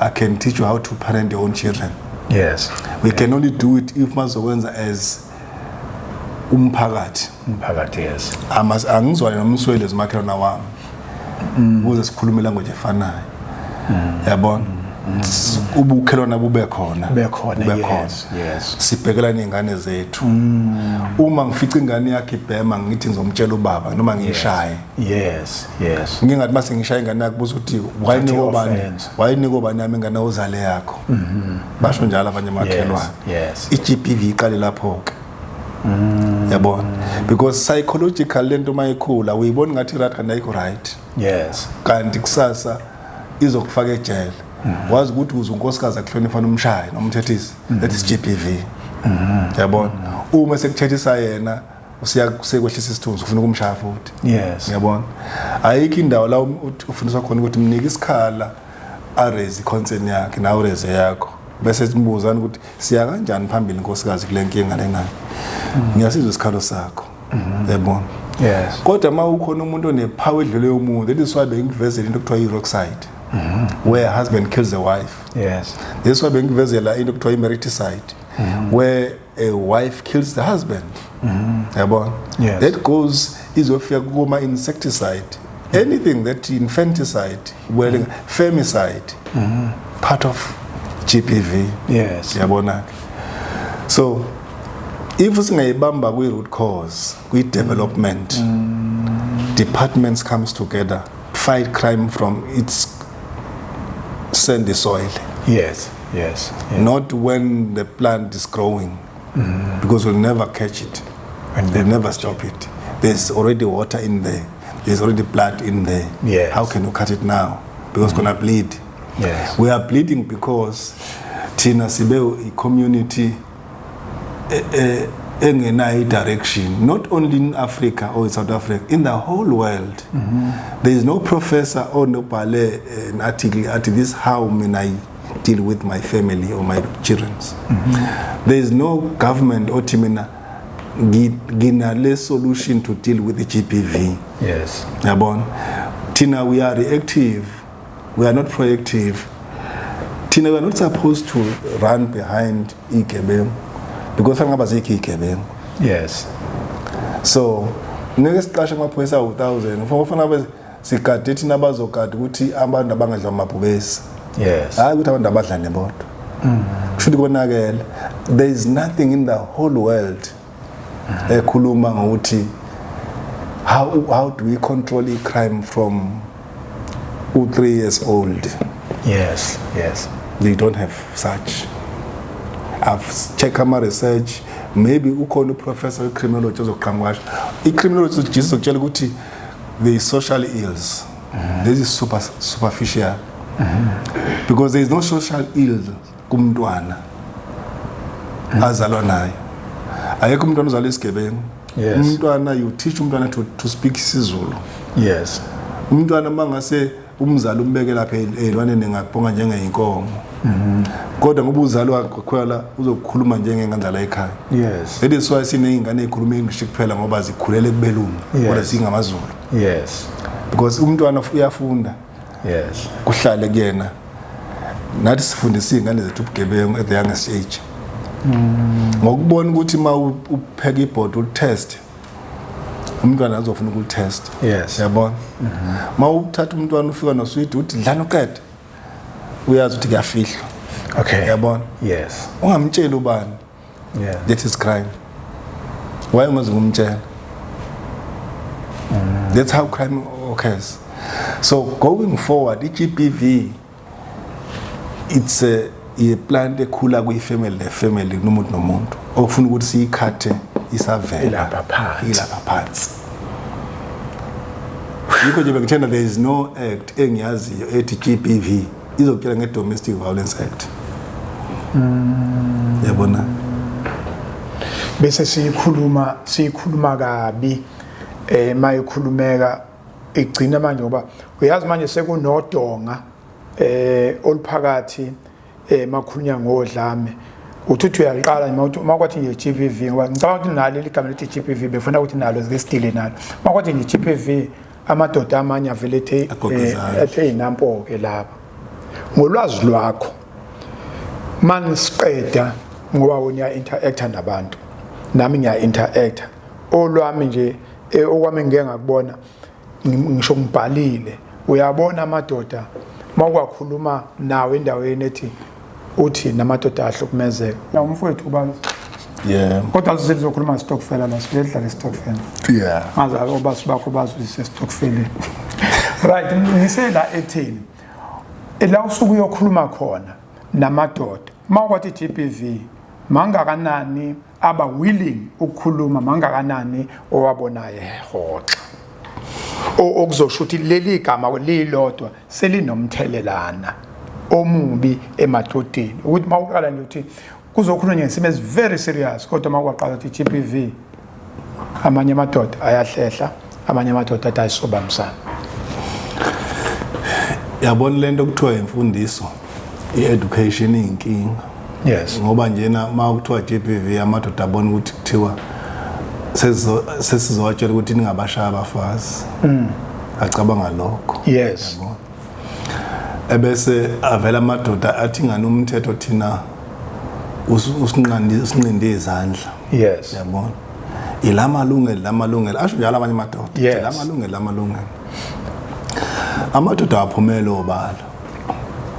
I can teach you how to parent your own children. Yes. We can only do it if mazowenza as umphakathi. Yes. Angizwani nomsweli ezimakhelwana wami. Ukuze sikhulume language efanayo. Yabona? Ubukhelwana bube khona. Yes. Sibhekela nengane zethu. Uma ngifica ingane yakhe ibhema ngithi ngizomtshela ubaba noma ngiyishaye. Yes. Ngingathi mase ngishaya ingane yakhe buzo uthi wayiniko bani yami ingane ozale yakho. Basho njalo abanye makhelwana. Yes. I-GBV iqale lapho ke. Yabona? Because psychological lento mayikhula uyibona ngathi right. Yes. Kanti kusasa izokufaka ejele. Wazi ukuthi uzunkosikazi akuhlonipha nomshayi nomthethisi. That is GBV. Yabona? Uma sekuthethisa yena usiyasekwehlisa isithunzi ufuna ukumshaya futhi. Yes. Yabona? Ayikho indawo la ufundiswa khona ukuthi mnike isikhala araise concern yakhe nawe raise yakho. Bese simbuzana ukuthi siya kanjani phambili inkosikazi kule nkinga lena. Ngiyasizwa isikhalo sakho. Yabona? Yes. Kodwa ma ukhona umuntu onepower edlule yomuntu, that is why bengivezela into ekuthiwa i-rockside. Where a husband kills a wife. Yes. This is why bengivezela into ekuthiwa i-mariticide. Where a wife kills the husband. Yabona? Yes. That goes izofika kuma insecticide. Anything that infanticide, well, femicide, part of GBV. Yes. Yabona? So if singayibamba kwi-root cause, kwi-development, departments comes together, fight crime from its sandy soil. Yes. Not when the plant is growing, because we'll never catch it. They'll never stop it. There's already water in there. There's already blood in there. Yes. How can you cut it now? Because it's gonna bleed. Yes. We are bleeding because Tina Sibe community in a direction, not only in Africa or in South Africa, in the whole world. There is no professor or no parle an article at this how may I deal with my family or my children. There is no government or timina ginale solution to deal with the GBV. Yes. Yabon. Tina, we are reactive. We are not proactive. Tina, we are not supposed to run behind Ikebe. Because I'm about to say yes. So, next question my points out 1,000. For fana sikade thina bazokade ukuthi abantu abangadla amabhubesi. Yes. Hayi ukuthi abantu abadla nebodo. Kushuthi konakele. There is nothing in the whole world ekhuluma ngokuthi how do we control crime from 3 years old? Yes. They don't have such. I've checked my research. Maybe ukhona professor criminology ozoqhamuka. I-criminology ujisa ukutshela ukuthi there is social ills. This is superficial. Because there is no social ill kumntwana azalwa nayo. Ayekho umntwana ozalwa isigebengu. Umntwana you teach umntwana to speak isiZulu. Yes. Umntwana mangase umzali umbeke lapha elwaneni ngabonga njengeinkomo. Kodwa ngoba uzali wakho khwela uzokukhuluma njengengandla ekhaya. Yes. That is why sineyingane ezikhuluma English kuphela ngoba zikhulele kubelungu kodwa singamazulu. Yes. Because umntwana uyafunda. Yes. Kuhlale kuyena. Nathi sifundisa ingane zethu ubugebengu at the youngest age. Ngokubona ukuthi ma upheka ibhodi ulitest umntwana azofuna ukulitest. Yes. Yabona? Ma uthatha umntwana ufika nosweet uthi dlana uqede. Uyazi ukuthi kuyafihlwa. Okay. Yabona? Yes. Ungamtshela ubani. Yeah. That is crime. Why must we jail? That's how crime occurs. So going forward, GBV, it's a plan ekhula kwi-family nomuntu nomuntu ofuna ukuthi siyikhathe isavela ilapha phansi. Yikho nje bengitshela there is no act engiyaziyo ethi GBV izokutshela nge-Domestic Violence Act. Yabona? Bese siyikhuluma kabi mayikhulumeka igcina manje ngoba uyazi manje sekunodonga oluphakathi makhulunya ngodlame uthi uyaqala makwathi nje GBV ngoba ngicabanga ukuthi nalo igama lithi GBV befuna ukuthi nalo zikestile nalo makwathi nje GBV amadoda amanye avele ethe inampo ke lapha ngolwazi lwakho manje siqeda ngoba wena interact nabantu nami ngiya interact olwami nje okwami ngeke ngakubona ngisho ngibhalile uyabona amadoda mawukhuluma nawe endaweni ethi uthi namadoda ahlukumezeka la umfowethu uba kodwa sizokhuluma stokfela la sidlala stokfela maza obasi bakho bazise stokfela right ngisela ethini la usuku uyokhuluma khona namadoda mawukwathi GBV mangakanani aba willing ukukhuluma mangakanani owabonaye hoxa okuzosho ukuthi leli gama lilodwa selinomthelelana omubi emadodeni ukuthi mawuqala nje uthi kuzokhulunywa ngesimo esi very serious kodwa makwaqala ukuthi GBV amanye amadoda ayahlehla amanye amadoda atayisobamsana. Yabona lento kuthiwa imfundiso i-education inkinga. Yes. Ngoba njena makuthiwa GBV amadoda abona ukuthi kuthiwa sesizowatshela ukuthi ningabashaya abafazi. Acabanga lokho. Yes. Ebese avela amadoda athi ngani umthetho thina usinqinde izandla. Yes. Yabona. Ilamalungelo asho njalo abanye amadoda. Yes. Lamalungelo. Amadoda aphumela obala.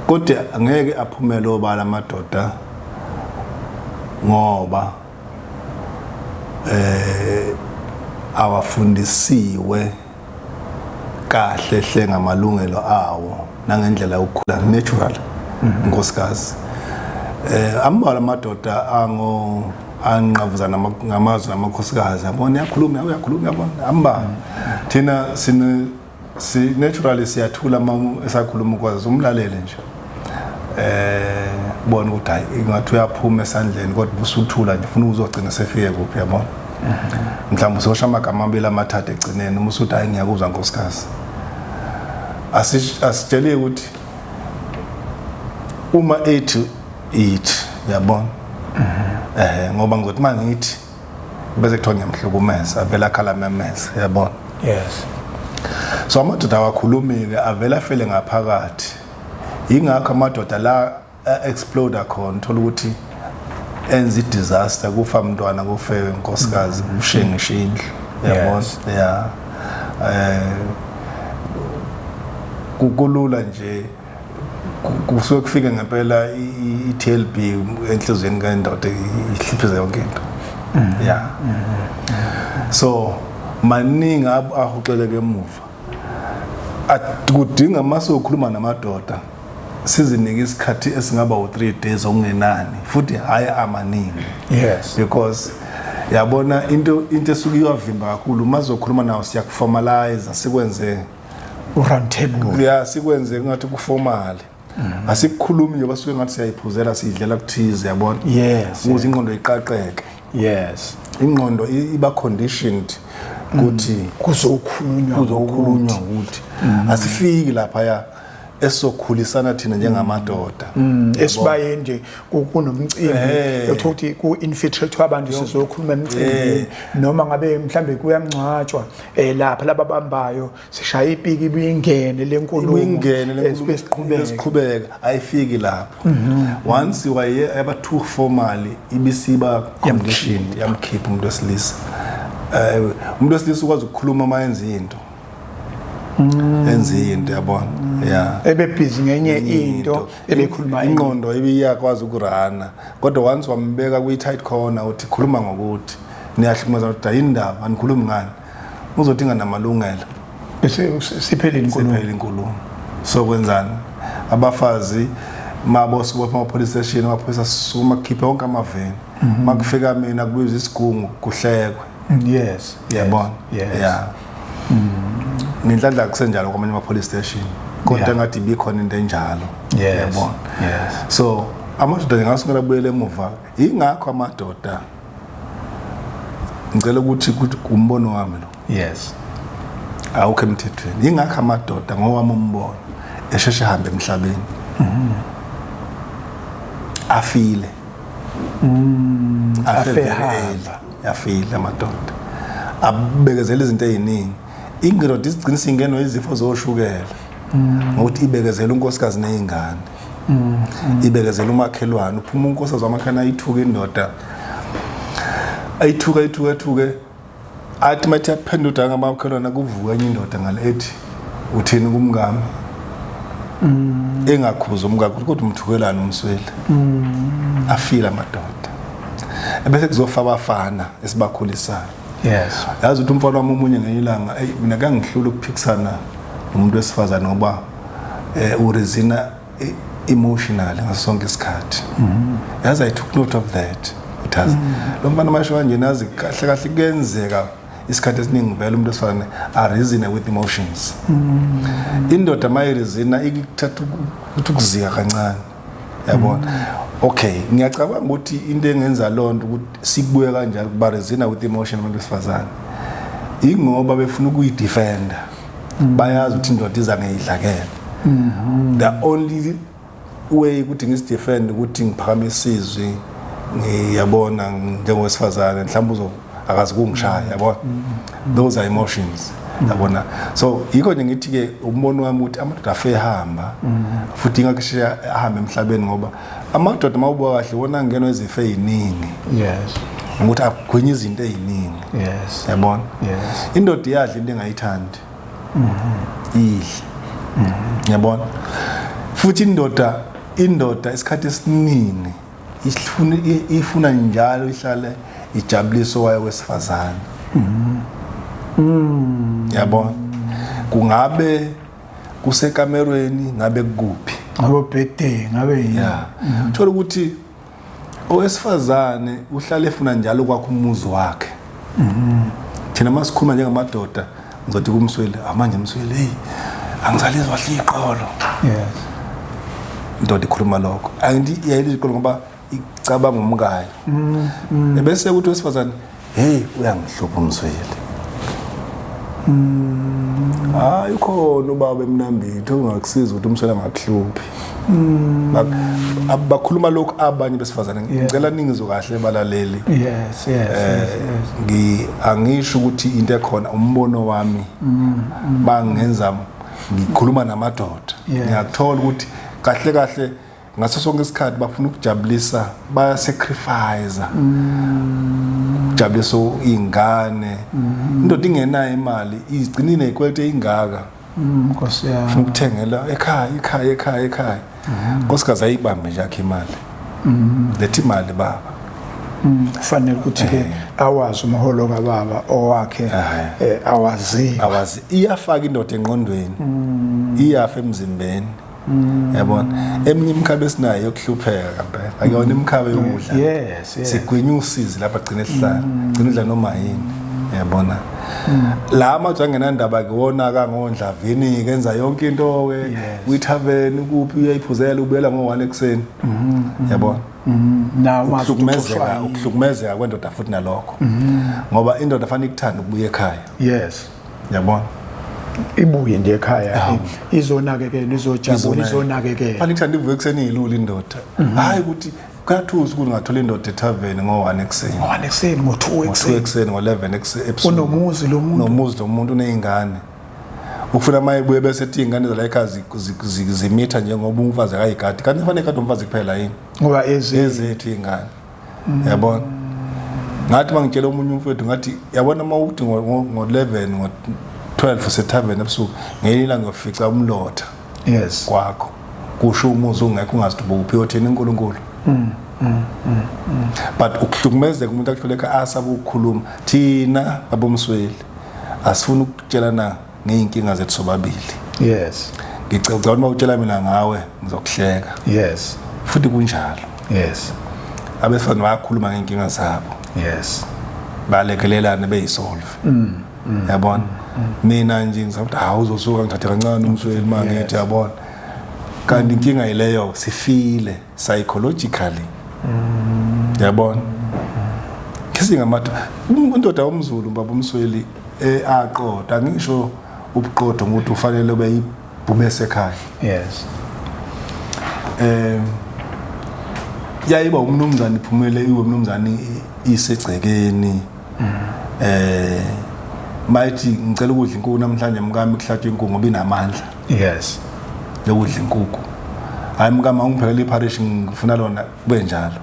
Kodwa angeke aphumela obala amadoda ngoba awafundisiwe kahle hle ngamalungelo awo nangendlela yokukhula natural nkosikazi ambala amadoda anqavuzana ngamazwi namakhosikazi yabona uyakhuluma yabona amba thina naturally siyathula esakhuluma ukwazi umlalele nje bona ukuthi hayi ingathi uyaphuma esandleni kodwa usuthula nje ufuna uzogcina sefike kuphi yabona mhlawumbe usosha amagama amabili amathathu egcineni uma usuthi hayi ngiyakuzwa nkosikazi asitshele ukuthi uma ethi yabona ngoba ngokuthi mangithi bese kuthiwa ngiyamhlukumeza avela khala memeza yabona. Yes. So amadoda awakhulumi-ke avela afele ngaphakathi yingakho amadoda la explode khona thola ukuthi enza disaster kufa umntwana kufe inkosikazi kushengisha indlu yabona kukulula nje kusuke kufika ngempela i-TLB enhlizweni kandoda ihliphiza yonke into so maningi ahuxeleke emuva kudinga masokhuluma namadoda sizinike isikhathi esingaba u3 days okungenani futhi hayi amaningi. Yes. Because yabona into esuke iyavimba kakhulu mazokhuluma nawo siyakuformalize sikwenze round table sikwenze ngathi kuformal asikukhulumi nje basuke ngathi siyayiphuzela sidlela kuthize yabona. Yes. Ukuze ingqondo iqaqeke. Yes. Ingqondo iba conditioned ukuthi kuzokhulunywa ukuthi asifiki lapha ya esokhulisana thina njengamadoda esibaye nje kunomcimbi ukuthi ku-infiltrate abantu sizokhuluma emcimbini noma ngabe mhlambe kuyamncwatshwa lapha lababambayo sishaya ipiki ibingene lenkulumo besiqhubeka ayifiki lapho once waye aba too formal ibisiba condition yamkhipha umuntu wesilisa umuntu wesilisa ukwazi ukukhuluma mayenza into enze into yabona ebebhizi ngenye into ebekhuluma ingqondo ebiyakwazi ukurana kodwa once wambeka kwi tight corner uthi khuluma ngokuthi niyahlukumeza kodwa indaba anikhulumi ngani uzodinga namalungelo bese siphele inkulumo so kwenzani abafazi mabo sibopha ama-police station amaphoyisa suma kukhiphe wonke amaveni makufika mina kubiza isigungu kuhlekwe yes yabona nindlela kusenjalo kwamanye ama-police station kodwa ngathi ibikhona into enjalo yabona so amadoda ngingasukela buyele emuva ingakho amadoda ngicela ukuthi umbono wami lo awukho emthethweni ingakho amadoda ngowami umbono esheshe hambe emhlabeni afile afile amadoda abekezela izinto eziningi indoda izigcinisa ingeno izifo zoshukela ngokuthi ibekezela unkosikazi nezingane ibekezela umakhelwane uphuma unkosikazi wamakhelwane ayithuka indoda ayithuka athi mathi yaphenduka ngamakhelwane kuvuka enye indoda ngale ethi uthini kumngami engakhuza umngakho kodwa umthukelana umsweli afila amadoda ebese kuzofa abafana esibakhulisayo yazi ukuthi umfana wami omunye ngenyilanga mina kangihlula ukuphikisana nomuntu wesifazane ngoba uresina emotional ngaso sonke isikhathi yazi I took note of that utazi lo mfana masho kanje nazi kahle kuyenzeka isikhathi esiningi vele umuntu wesifazane aresina with emotions indoda mayiresina ikuthatha ukuzika kancane yabona okay ngiyacabanga ukuthi into engenza lonto ukuthi sibuye kanjalo kuba resina with emotion abantu besifazane ingoba befuna ukuyidefenda bayazi ukuthi indoda iza ngeyidlakela the only way ukuthi ngisidefend ukuthi ngiphakamisa isizwe ngiyabona njengowesifazane mhlawumbe akazi kungishaya yabona those are emotions yabona so yikho nje ngithi ke umbono wami ukuthi amadoda afehamba futhi ingakishiya ahambe emhlabeni ngoba amadoda mawubuka kahle wona ngeno izifo eziningi ukuthi agwinye izinto eziningi yabona indoda iyadla into engayithandi yabona futhi indoda isikhathi esiningi ifuna njalo ihlale ijabuliso wayo wesifazane yabona kungabe kusekamerweni ngabe kuphi ngabe birthday ngabe uthola ukuthi owesifazane uhlale efuna njalo kwakho umuzi wakhe thina masikhuluma njengamadoda ngizothi kumsweli manje Msweli hey angizalizwa hliqolo indoda ikhuluma lokho angithi iyayiliqolo ngoba icabanga umkayo ebese ukuthi wesifazane hey uyangihlupha Msweli ukhona ubaba emnambitho ungakusiza ukuthi Msweli angakuhluphi bakhuluma lokho abanye besifazane ngicela ningizo kahle balaleli angisho ukuthi into ekhona umbono wami bangenza ngikhuluma namadoda ngiyathola ukuthi kahle ngaso sonke isikhathi bafuna ukujabulisa baya sacrifice ukujabulisa ingane indoda ingenayo imali izigcinile ikwete ingaka Nkosi yami ufuna ukuthengela ekhaya nkosikazi ayibambe nje akhe imali lethi imali baba kufanele ukuthi ke awazi umholo kababa owakhe awazi iyafaka indoda enqondweni iyafa emzimbeni yabona eminye imikhabe esinayo yokuhlupheka kampela akuyona imikhabe yokudla sigwinya usizi lapha gcina esihlala gcina udla noma yini yabona la manje angenandaba kuwona kangondla vini kenza yonke into ke uyithaveni kuphi uyayiphuzela ubuyela ngo1 ekseni yabona nawo ukuhlukumezeka kwendoda futhi nalokho ngoba indoda fanele ikuthanda ukubuya ekhaya yabona ibuye nje ekhaya izonakekela izojabula izonakekela fanele ikuthanda ivuke ekseni ilula indoda hayi ukuthi kuyathusa ukuthi ngathola indoda ethaveni ngo1 ekseni ngo2 ekseni ngo11 ekseni ebusuku unomuzi lo muntu unezingane ukufuna mayebuye bese ethi ingane zala ekhaya zimitha njengoba umfazi akayigadi kanti fanele kade umfazi kuphela yini ngoba ezethu ingane yabona ngathi mangitshela umunye umfowethu ngathi yabona mawuthi ngo11 12 usethaveni ebusuku ngelila ngiyofica umlotha yes kwakho kusho umuzi ungekho ungazi ukuthi uphi yothina uNkulunkulu but ukuhlukumezeka umuntu akutholeka asaba ukukhuluma thina abomsweli asifuna ukutshelana ngeenkinga zethu sobabili yes ngicela uma utshela mina ngawe ngizokuhleka yes futhi kunjalo yes abesifana bayakhuluma ngeenkinga zabo yes balekelelana beyisolve yabona mina nje ngizakuthi hawu uzosuka ngithathe kancane umsweli mangithi yabona kanti inkinga ileyo sifile psychologically yabona kisingamathu indoda yomZulu baba umsweli aqoda ngisho ubuqodo ngokuthi ufanele ubeyibhumese ekhaya yes yayiba umnumzane iphumele iwe umnumzane isegcekeni mayithi ngicela ukudla inkukhu namhlanje mkami kuhlatshwe inkukhu ngoba inamandla yes lokudla inkukhu hayi mkama ungiphekele iparish ngifuna lona kube njalo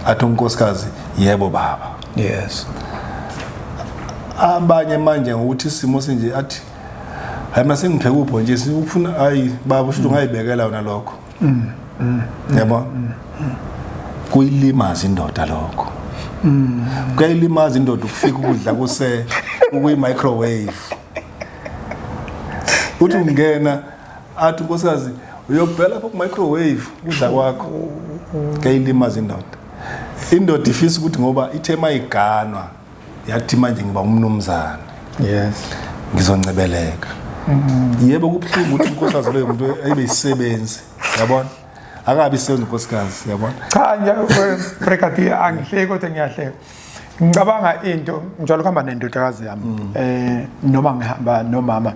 athi unkosikazi yebo baba yes abanye manje ngokuthi isimo sinje athi hayi mase ngipheke upho nje sifuna hayi baba usho ungayibekela yona lokho yabo kuyilimaza indoda lokho kuyilimaza indoda ukufika ukudla kuse ukuyi microwave uthi ungena athi unkosikazi uyobhela lapha ku microwave udla kwakho kuyilimaza indoda ifisa ukuthi ngoba ithema iganwa yathi manje ngiba umnumzane yes ngizoncebeleka yebo kubuhlungu ukuthi unkosikazi loyo muntu ayibeyisebenzi yabona akabi isebenzi unkosikazi yabona cha nje brigadier angihleki kodwa ngiyahleka ngicabanga into njalo kuhamba nendodakazi yami noma ngihamba nomama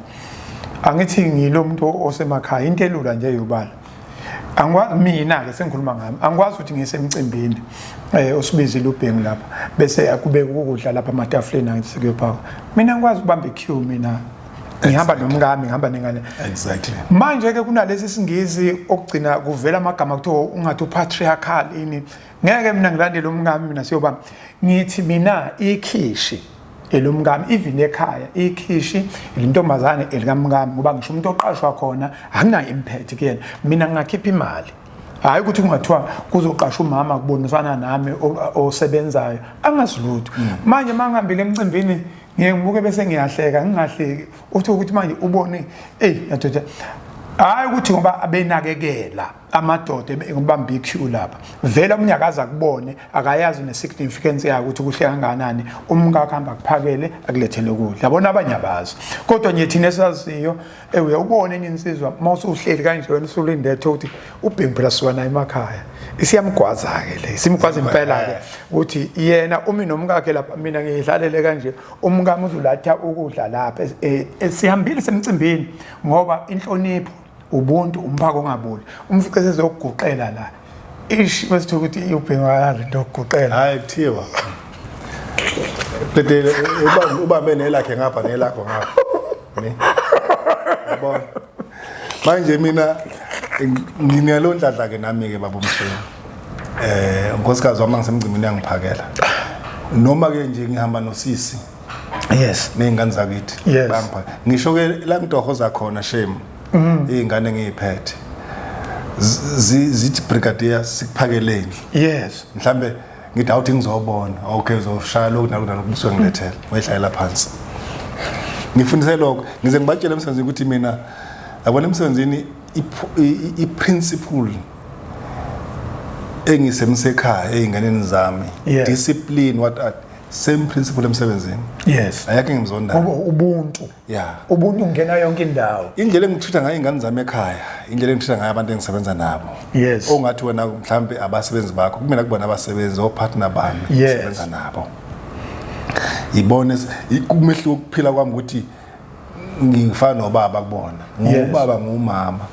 angithi ngilo muntu osemakhaya into elula nje yobala angikwazi mina ke sengikhuluma ngami angikwazi ukuthi ngisemcimbini usibizile ubhengu lapha bese akube ukudla lapha amatafuleni angithi sekuyophaka mina ngikwazi ukubamba iqueue mina ngihamba nomngami ngihamba nengane exactly manje ke kunalesi singisi okugcina kuvela amagama kuthiwa ungathi upatriarchal ini ngeke mina ngilandele umngami mina siyobamba ngithi mina ikhishi elomngami even ekhaya ikhishi ilintombazane elikamngami ngoba ngisho umuntu oqashwa khona akunayo impact kuyena mina ngingakhipha imali hayi ukuthi kungathiwa kuzoqasha umama kubonisana nami osebenzayo angazilutho manje mangihambile emcimbini ngibuke bese ngiyahleka ngingahleki uthi ukuthi manje ubone yadoda hayi ukuthi ngoba abenakekela amadoda ngibamba iqueue lapha vela umnyakaza kubone akayazi nesignificance yakhe ukuthi kuhle kanganani umngaka hamba kuphakele akulethele ukudla yabona abanye abazi kodwa nje thina esaziyo uyabona enye insizwa mawusuhleli kanje wena usulindethe ukuthi ubhengu phela siwana emakhaya isiyamgwaza ke le simgwaza impela ke ukuthi yena umi nomkakhe lapha mina ngidlalele kanje umngami uzolatha ukudla lapha sihambile semcimbini ngoba inhlonipho ubuntu umphako ongabuli umfice sezokuguqela la ishi wesithu ukuthi ubhengu akazi into okuguqela hayi kuthiwa bede ubambe nelakhe ngapha nelakho ngapha ne yabona manje mina nginelo ndladla ke nami ke baba umsweli unkosikazi wami ngisemgcimini yangiphakela noma ke nje ngihamba nosisi yes nezingane zakithi bangipha ngisho ke la ngitohoza khona shame izingane ngiyiphethe zithi brigadier sikuphakeleni yes mhlambe ngithi awuthi ngizobona okay uzoshaya lokho nalokho kusuke ngilethela wayihlayela phansi ngifundise lokho ngize ngibatshele emsebenzini ukuthi mina abona emsebenzini iprinciple engisemsekhaya einganeni zami discipline what are same principle emsebenzini yes ayake ngimzonda ubuntu ubuntu ngena yonke indawo indlela engithutha ngayo ingane zami ekhaya indlela engithutha ngayo abantu engisebenza nabo yes ongathi wena mhlambe abasebenzi bakho kumina kubona abasebenzi opartner bami engisebenza nabo ibone kumehluko ukuphila kwami ukuthi ngifana nobaba kubona ngubaba ngumama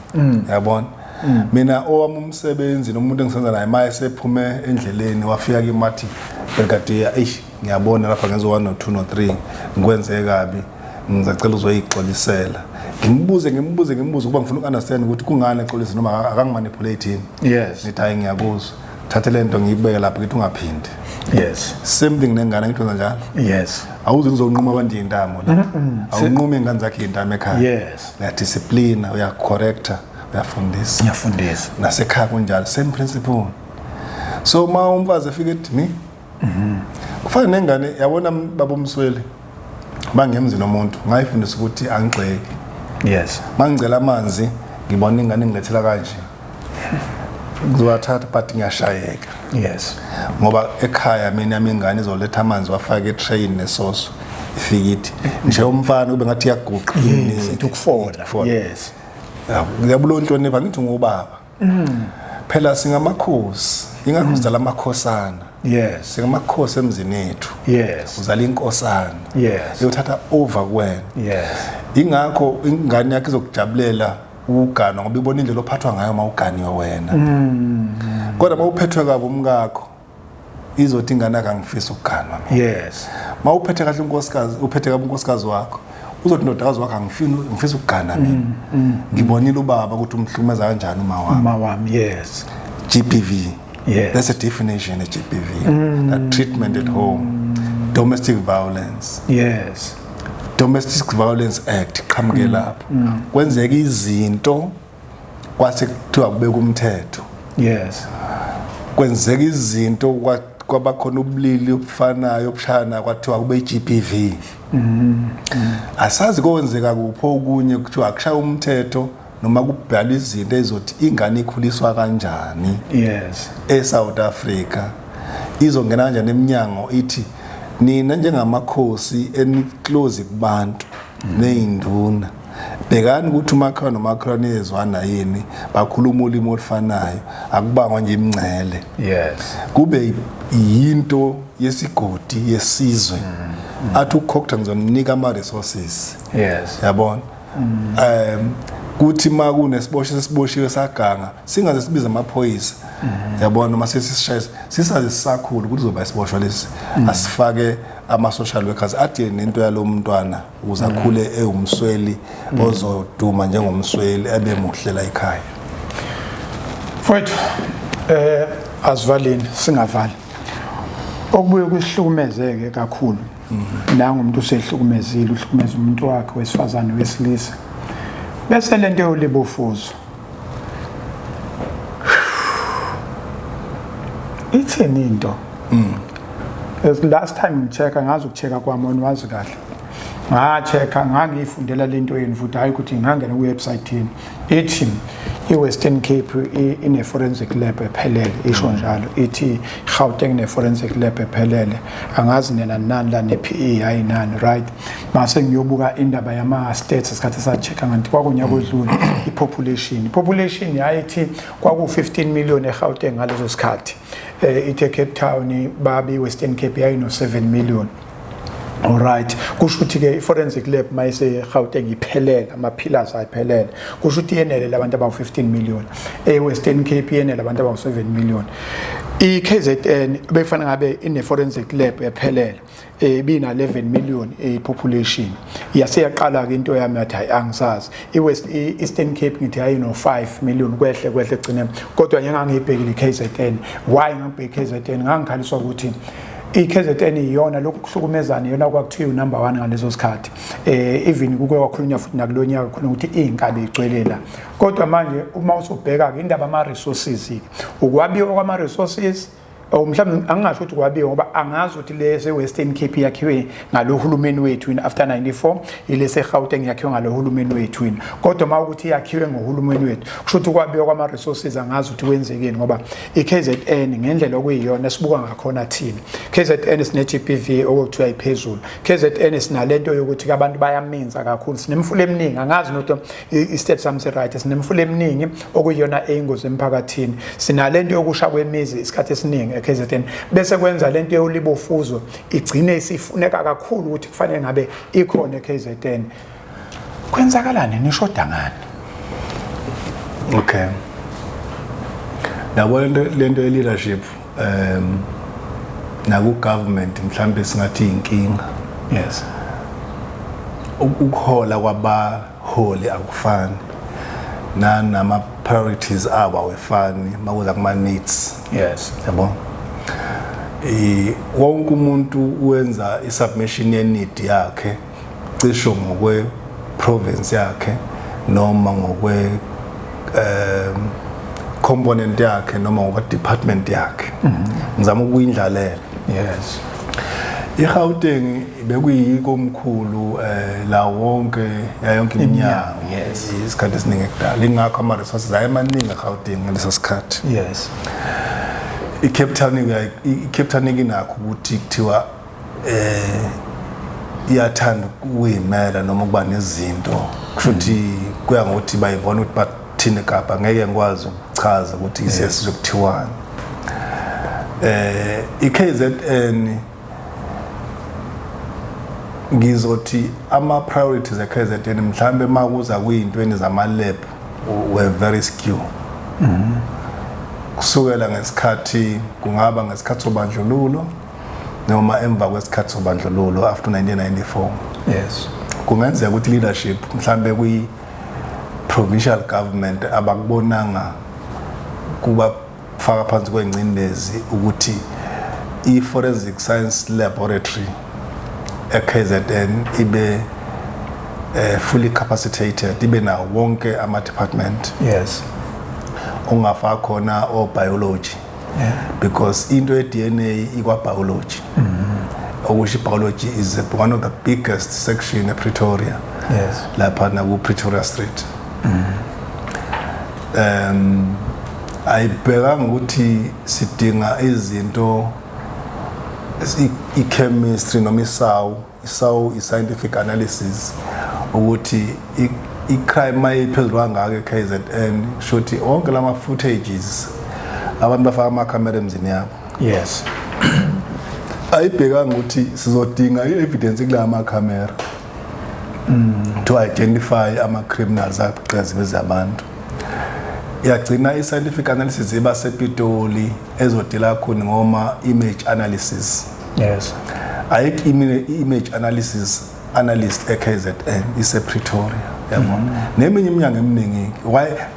yabona mina owami umsebenzi nomuntu engisebenza naye maye sephume endleleni wafika kimathi brigadier ngiyabona lapha ngenzo 1 no 2 no 3 ngikwenze kabi ngizacela uzoyixolisela ngimbuze kuba ngifuna ukunderstand ukuthi kungani exolisa noma akangimanipulate yini yes nithi hayi ngiyakuzwa thathe lento ngiyibeke lapha ukuthi ungaphindi yes same thing nengane ngithoza njalo yes awuze uzonquma abantu indamo la awunqumi ingane zakhe indamo ekhaya yes uya discipline uya corrector uyafundisa nasekhaya kunjalo same principle so uma umfazi efika ethi mi ufana nengane yabona baba Msweli bangemzi nomuntu ngayifundisa ukuthi angixeke yes mangicela amanzi ngibona ingane ngilethela kanje ngizowathatha but ngiyashayeka yes ngoba ekhaya mina ingane izoletha amanzi wafaka etrain nesoso ifikithi nje umfana ube ngathi yaguqa ukufola yes ngiyabulonto ntonipha ngithi ngubaba phela singamakhosi ingakho sidala amakhosana yes singamakhosi emzini ethu yes uzala inkosana yes uyothatha over kuwena yes ingakho ingane yakhe izokujabulela ugana ngoba ibona indlela ophathwa ngayo mawuganiwe wena kodwa mawuphethwe kabi umkakho izothi ingane akangifisa ukuganwa yes mawuphethe kahle unkosikazi uphethe kabi unkosikazi wakho uzothi ndodakazi wakho ngifisa ukugana mina ngibonile ubaba ukuthi umhlumeza kanjani uma wami yes GBV yes that's a definition of GBV that treatment at home domestic violence yes Domestic Violence Act qhamuke lapho kwenzeka izinto kwase kuthiwa kubeka umthetho yes kwenzeka izinto kwabakhona ubulili obufanayo obushana kwathiwa kube iGBV asazi kwenzeka kupho okunye kuthiwa akushaya umthetho noma kubhala izinto ezothi ingane ikhuliswa kanjani yes eSouth Africa izongena kanjani eminyango ithi nina njengamakhosi enclose kubantu neinduna bekani ukuthi umakhono nomakhono ezwana yini bakhuluma ulimi olufanayo akubangwa nje imncele yes kube yinto yesigodi yesizwe athi ukhokta ngizonika ama resources yes yabona kuthi makunesiboshwe sesiboshiwe saganga singaze sibiza amaphoyisa yabona noma sesishayisa sisaze sisakhulu ukuthi uzoba isiboshwa lesi asifake ama social workers athi nento yalo mntwana ukuze akhule eumsweli ozoduma njengomsweli ebe muhle la ekhaya mfowethu asivaleni singavali okubuye kusihlukumezeke kakhulu nanga umuntu usehlukumezile uhlukumeza umuntu wakhe wesifazane wesilisa bese lento yolibofuzo ithini into last time ngichecka ngazi ukuchecka kwami onwazi kahle ngachecka ngangifundela lento yeni futhi hayi ukuthi ngangena ku website yini ethi iWestern Cape ine forensic lab ephelele isho njalo ithi Gauteng ne forensic lab ephelele angazi nena nani la ne PE hayi nani right mase ngiyobuka indaba yama stats isikhathi sachecka nganti kwakunyaka odlule population yayithi kwaku 15 million eGauteng ngalezo sikhathi ithe Cape Town babi Western Cape yayino 7 million. Alright kusho ukuthi ke forensic lab mayise Gauteng iphelele ama pillars ayiphelele kusho ukuthi yenele labantu aba 15 million Western Cape yenele abantu aba 7 million KZN befana ngabe ine forensic lab ephelele bina 11 million population yase yaqala ke into yami yathi hayi angisazi Eastern Cape ngithi hayi no 5 million kwehle egcine kodwa ngangibhekile KZN why ngibheke KZN ngangikhaliswa ukuthi iKZN iyona lokhu kuhlukumezana yona kwakuthiwa number 1 ngalezo sikhathi even kuke wakhulunywa futhi nakulonyaka khona ukuthi inkabe igcwele la kodwa manje uma usubheka ke indaba ama resources ukwabiwa kwama resources mhlawumbe angasho ukuthi kwabiwa ngoba angazi ukuthi lese Western Cape yakhiwe ngalohulumeni wethu after 94 ilese Gauteng yakhiwe ngalohulumeni wethu kodwa mawukuthi yakhiwe ngohulumeni wethu kusho ukuthi kwabiwa kwama resources angazi ukuthi wenzekeni ngoba iKZN ngendlela okuyiyona sibuka ngakhona thina KZN sine GBV okuthiwa ayiphezulu KZN sinalento yokuthi abantu bayaminza kakhulu sinemfula eminingi angazi noto istate sami se right sinemfula eminingi okuyiyona eingozi emphakathini sinalento yokusha kwemizi isikhathi esiningi KZN bese kwenza lento yolibofuzo igcine isifuneka kakhulu ukuthi kufanele ngabe ikhona KZN kwenzakalani nishoda ngani okay yabo lento ye leadership naku government mhlambe singathi inkinga yes ukuhola kwabaholi akufani nama priorities aba wefani makuza kuma needs yes yabo wonke umuntu wenza isubmission ye-need yakhe cisho ngokwe province yakhe noma ngokwe component yakhe noma ngokwe department yakhe ngizama ukuyindlalela. Yes. iGauteng bekuyikomkhulu la wonke yonke iminyaka. Yes. Isikhathi esiningi ekudala ingakho ama resources ayemaningi eGauteng ngaleso sikhathi. Yes. iCape Town inakho ukuthi kuthiwa iyathanda ukuyimela noma ukuba nezinto futhi kuya ngokuthi bayibona ukuthi bathini Kapa ngeke ngikwazi ukuchaza ukuthi isizokuthiwani. iKZN ngizothi ama priorities eKZN mhlambe makuza kuyintweni zama lab were very skew. Kusukela ngesikhathi kungaba ngesikhathi sobandlululo noma emva kwesikhathi sobandlululo after 1994. Yes. Kungenzeka ukuthi leadership mhlambe kwi provincial government abakubonanga kuba faka phansi kwengcindezi ukuthi i-forensic science laboratory eKZN ibe fully capacitated, ibe na wonke ama department. Yes. Ungafaka khona o biology. Yeah. Because into ye-DNA ikwa biology. Okusho biology is one of the biggest section in Pretoria. Yes. Lapha na ku Pretoria Street. Ayibheka ukuthi sidinga izinto i-chemistry noma isawu i-scientific analysis ukuthi i-crime mayiphezulu kangaka eKZN shothi onke lama footages abantu bafaka ama-camera emzini yabo. Yes. Ayibheka ukuthi sizodinga i-evidence kula ma-camera to identify ama-criminals aqhazibeza abantu. Yagcina i-scientific analysis iba sePitoli ezodila khona ngoma image analysis. Yes. Ayikho image analyst eKZN ise-Pretoria yabona. Neminye iminyango eminingi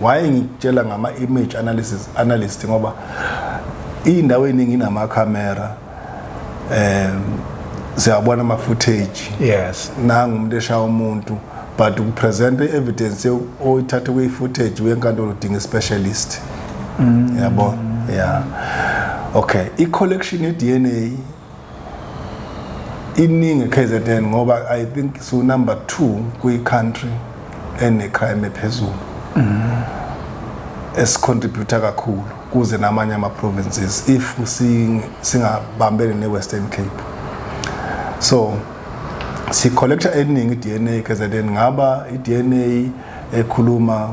why ngitshela ngama image analyst ngoba indawo eningi inama camera siyabona ama footage. Yes. Nangu umuntu eshaya umuntu but ukupresent evidence oyithatha kwi footage wenkantolo udinga specialist. Yabona. Yeah. Okay, i-collection ye-DNA iningi eKZN ngoba I think so number 2 kwi-country ene-crime ephezulu. Esicontributor kakhulu kuze namanye ama-provinces if singabambene ne-Western Cape. So si-collector eningi i-DNA eKZN ngaba i-DNA ekhuluma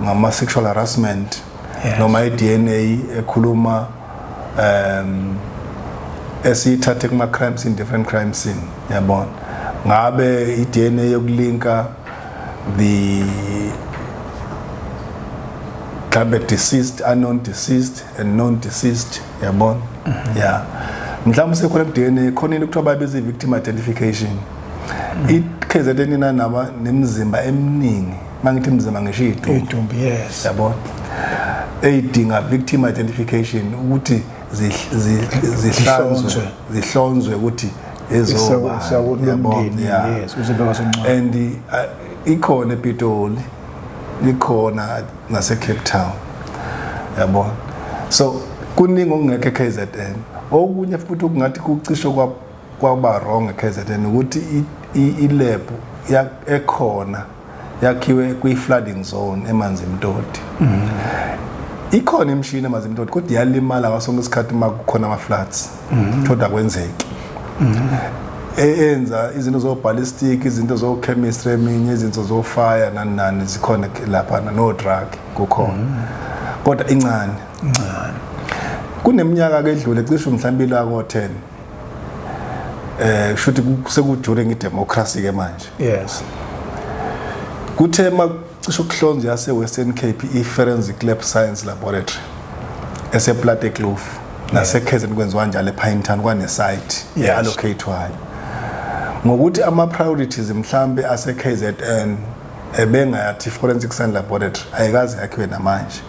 ngama-sexual harassment. Yes. Noma i-DNA ekhuluma esiyithathe kuma-crime scene, different crime scene yabona. Ngabe i-DNA yokulinka the deceased, unknown deceased and known deceased yabona. Yeah. Mhlawumbe sekhona ku-DNA khona into kuthiwa bayibiza i-victim identification. iKZN inanaba nemizimba eminingi mangithi imizimba ngisho idumbi. Yes. Yabona. Eyidinga victim identification ukuthi zihlonzwe ukuthi ezoba. Yes, uzibeka sengcono. And ikhona ePitoli, ikhona nase Cape Town. Yabona. So kuningi okungekho eKZN. Okunye futhi okungathi kucisho kwaba wrong eKZN ukuthi i-lab ekhona yakhiwe kwi-flooding zone eManzimtoti. Ikhona imishini eManzimtoti kodwa iyalimala ngasonke isikhathi makukhona ama-floods. Thoda kwenzeki. Enza izinto zo-ballistic, izinto zo-chemistry eminye, izinto zo-fire nani zikhona lapha no-drug kukhona. Kodwa incane. Kuneminyaka ke edlule cishe mhlawumbe la ko-10 kushuthi sekuduring idemocracy ke manje. Yes. Kuthe macishe ukuhlonza yase-Western Cape i-forensic lab science laboratory esePlatekloof naseKZN kwenziwa njalo ePinetown kwane-site e-allocate-wayo ngokuthi ama-priorities mhlambe ase-KZN ebengayathi forensic science laboratory ayikazi yakhiwe namanje.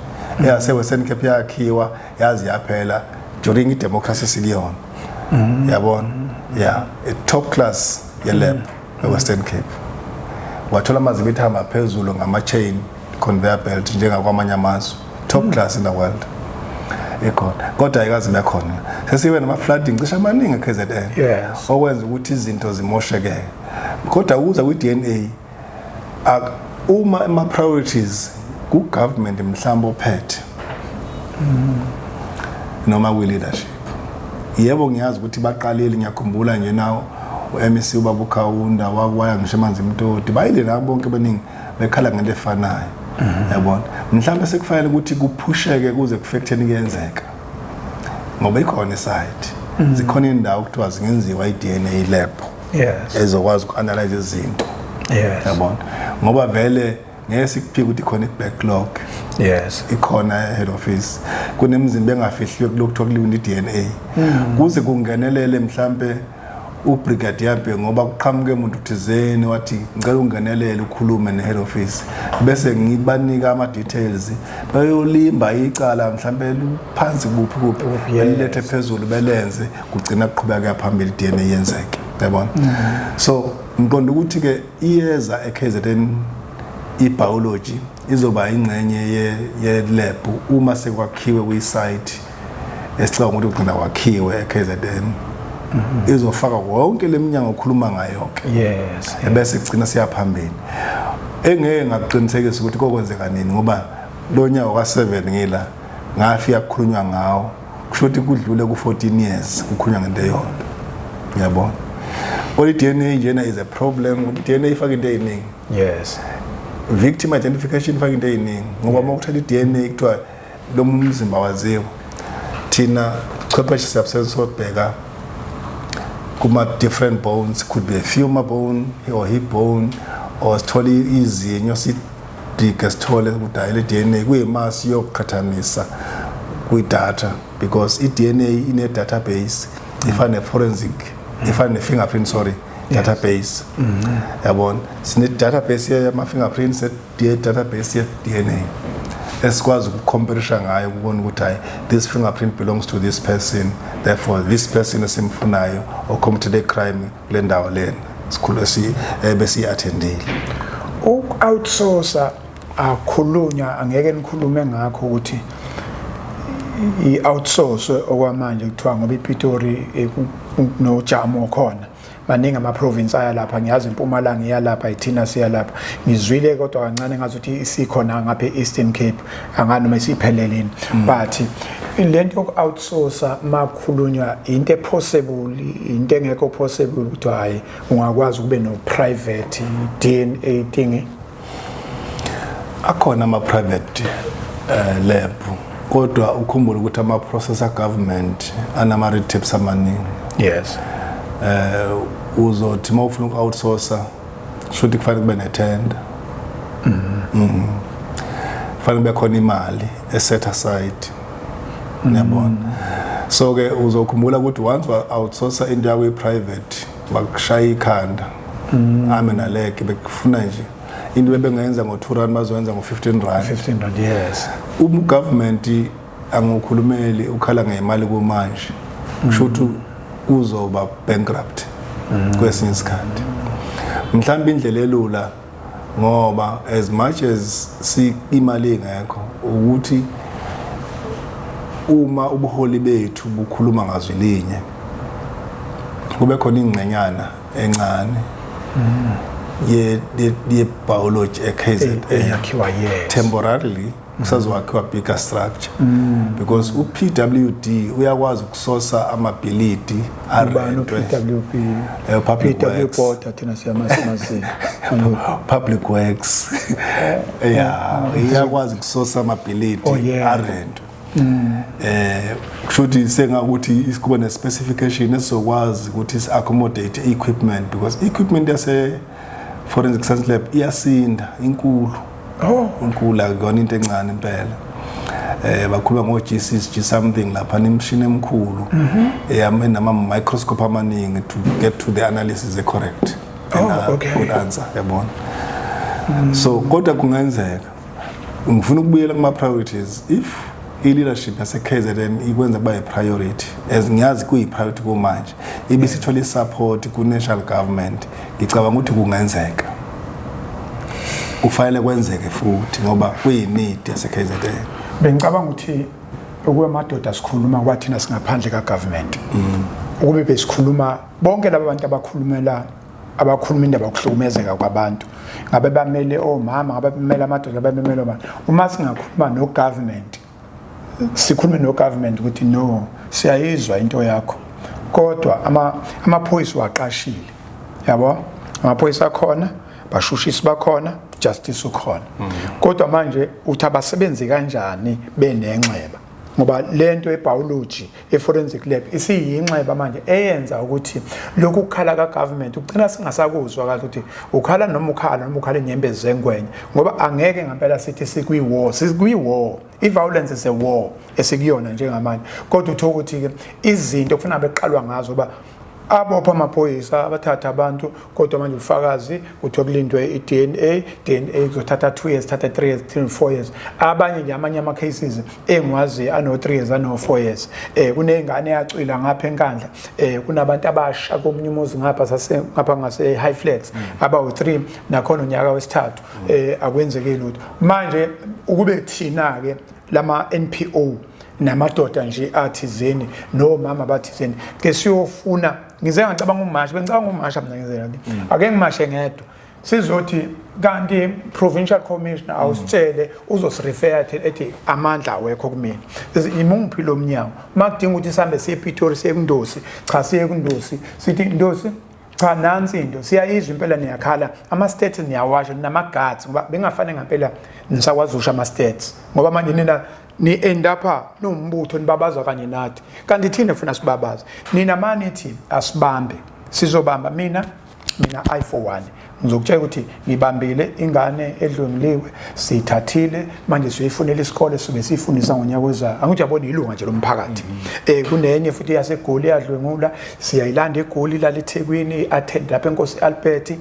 Eyase-Western Cape yakhiwa yazi yaphela during idemocracy sikuyona. yabona yeah a top class ye lab Western Cape wathola amazinga ethamba phezulu ngama chain conveyor belt njengakwamanye amazwe top class in the world ekhona kodwa ayikazi bekhona sesibe nama flooding cishe amaningi eKZN yes okwenza ukuthi izinto zimosheke kodwa ukuza kwi DNA uma ama priorities ku government mhlawumbe ophethe noma kwi leadership yebo ngiyazi ukuthi baqalile ngiyakhumbula nje nawo uMC ubaba uKhawunda wakwaya ngisho manje imtoti bayile nabo bonke beningi bekhala ngento efanayo yabona mhlawumbe sekufanele ukuthi kuphusheke kuze kufacteni kuyenzeka ngoba ikhona site zikhona indawo kuthiwa zingenziwa iDNA lab yes ezokwazi ukuanalyze izinto yes yabona ngoba vele ngeke sikuphike ukuthi khona backlog yes ikhona head office kunemizimba engafihliwe kulokuthiwa kuliwe iDNA kuze kungenelele mhlambe ubrigadier ngoba kuqhamuke umuntu uthizeni wathi ngicela ungenelele ukhulume nehead office bese ngibanika ama details bayolimba icala mhlambe phansi kuphi elilethe phezulu belenze kugcina kuqhubeka phambili DNA yenzeke yabona so ngiqonda ukuthi ke iyeza eKZN ibiology izoba ingcenye ye lab uma sekwakhiwe kwi site esicabanga ukuthi ugcina kwakhiwe eKZN izofaka wonke leminyango okhuluma ngayo yes bese sigcina siyaphambili engeke ngakuqinisekisa ukuthi kokwenzeka nini ngoba lo nyaka ka7 ngila ngafika kukhulunywa ngawo kusho ukuthi kudlule ku14 years kukhulunywa ngento eyodwa ngiyabona DNA njena is a problem DNA ifaka into eyiningi yes victim identification ifaka into eyiningi ngoba uma uthatha iDNA kuthiwa lo mzimba waziwa thina chwepheshe siyabsensa ukubheka kuma different bones could be a femur bone or hip bone or sithole izinyo sidike sithole ukudayile DNA kuyimass yokuqhathanisa kwi data because iDNA ine database ifana forensic ifana fingerprint database yabona sine database yama fingerprints database ye DNA esikwazi ukucomparisha ngayo ukubona ukuthi hayi this fingerprint belongs to this person therefore this person esimfunayo or committed a crime kule ndawo lena sikhulu besi attendele outsource akhulunywa angeke nikhulume ngakho ukuthi i-outsource okwamanje kuthiwa ngoba iPitori nojamo khona maningi ama province ayalapha ngiyazi impumalanga iyalapha ithina siyalapha ngizwile kodwa kancane ngazuthi isikhona ngapha eEastern Cape anganoma isipheleleni but lento yoku outsource makhulunywa into possible into engekho possible ukuthi hayi ungakwazi kube no private DNA thing akhona ama private lab kodwa ukhumbule ukuthi ama processor government anama red tapes amaningi yes uzothi mawufuna uku-outsourcer shothi kufanele kube netender kufanele kube khona imali eset aside yabona so ke uzokhumbula ukuthi once wa-outsourcer into yakho private bakushaya ikhanda ame naleke bekufuna nje into bebengayenza ngo2 rand bazoyenza ngo15 rand 15 rand yes government angokhulumeli ukhala ngemali kumanje kusho ukuthi uzoba bankrupt kwesinye isikhathi mhlawumbe indlela elula ngoba as much as imali engekho ukuthi uma ubuholi bethu bukhuluma ngazwi linye kube khona ingcenyana encane ye biology eKZN yakhiwa yes temporarily kusazowakhiwa bigger structure because uPWD uyakwazi ukusosa amability PWP public works thina siyamasi public works yeah iyakwazi ukusosa amability arent kushuthi sengakuthi isikuba ne specification esokwazi ukuthi is accommodate equipment because equipment yase forensic science lab iyasinda inkulu unkulu akuyona into encane impela bakhuluma ngo-G6 G something lapha nemshini emkhulu nama microscope amaningi to get to the analysis correct good answer yabona so kodwa kungenzeka ngifuna ukubuyela kuma priorities if i-leadership yase-KZN ikwenza kuba yi-priority as ngiyazi kuyi-priority kumanje ibisithola i-support ku-national government ngicabanga ukuthi kungenzeka kufanele kwenzeke futhi ngoba kuyi-need yase-KZN. Bengicabanga ukuthi ukube madoda sikhuluma kwathina singaphandle ka-government ukube besikhuluma bonke laba bantu abakhuluma indaba yokuhlukumezeka kwabantu ngabe bamele omama ngabe bamele amadoda ngabe bamele abantu uma singakhuluma no-government sikhulume no-government ukuthi no siyayizwa into yakho kodwa amaphoyisa waqashile yabo amaphoyisa akhona bashushisi bakhona justice ukhona kodwa manje uthi abasebenzi kanjani benenxeba ngoba lento ebiology eforensic lab isiyinxeba manje eyenza ukuthi lokhu kukhala ka-government ugcina singasakuzwa kahle ukuthi ukhala noma ukhala inyembezi zengwenye ngoba angeke ngempela sithi sikwi-war i-violence is a war esikuyona njengamanje kodwa uthola ukuthi-ke izinto kufanele beqalwa ngazo uba abopha amaphoyisa abathatha abantu kodwa manje ubufakazi kuthiwa kulindwe i-DNA kuzothatha 2 years thatha 3 years 4 years abanye nje amanye ama-cases engiwazi ano-3 years ano-4 years kuney'ngane eyacwila ngapha enkandla kunabantu abasha komunye umuzi ngapha ngase-high flats abawu-3 nakhona unyaka wesithathu akwenzeke lutho manje ukube thina-ke lama-NPO namadoda nje athizeni nomama bathizeni ke siyofuna ngize ngicabanga uMasha bengicabanga uMasha mina ngizela ake ngimashe ngedwa sizothi kanti provincial commissioner awusitshele uzosirefer ethi amandla awekho kumina imuphi lo mnyango makudinga ukuthi sihambe siye ePitori siye kuNdosi cha siye kuNdosi sithi Ndosi cha nansi into siyayizwa impela niyakhala ama-stats niyawasha nama-guards ngoba bengafane ngempela nisakwazi usha ama-stats ngoba manje nina ni-end up numbutho nibabazwa kanye nathi kanti thina funa sibabaze nina manithi asibambe sizobamba mina I for one ngizokutshela ukuthi ngibambile ingane edlwengiliwe sithathile manje siyifunela isikole sibe sifundisa ngonyaka ozayo angithi yabona ilunga nje lomphakathi kunenye futhi yaseGoli yadlwengula siyayilanda eGoli la eThekwini attend lapha eNkosi Albert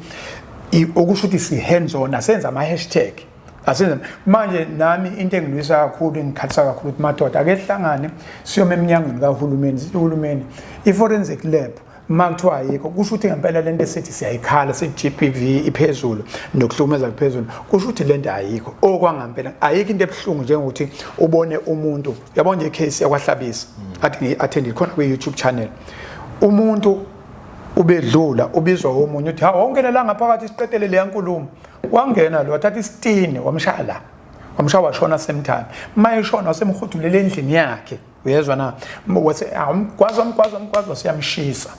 okusho ukuthi si hands on asenza ama hashtag asenza manje nami into engilwisa kakhulu engikhathaza kakhulu ukuthi madoda ake hlangane siyome eminyangweni kahulumeni i-forensic lab makuthiwa ayikho kusho ukuthi ngempela lento esithi siyayikhala se-GBV iphezulu nokuhlukumeza kuphezulu kusho ukuthi lento ayikho okwangempela ayikho into ebuhlungu njengokuthi ubone umuntu yabona nje icase yakwaHlabisa athi ngi-attend khona kwi-YouTube channel umuntu ubedlula ubizwa omunye uthi ha wongena la ngaphakathi isiqedele le yankulumo wangena lo wathatha isitini wamshala washona same time mayeshona wasemhudulele endlini yakhe uyezwa na wathi umgwazo siyamshisa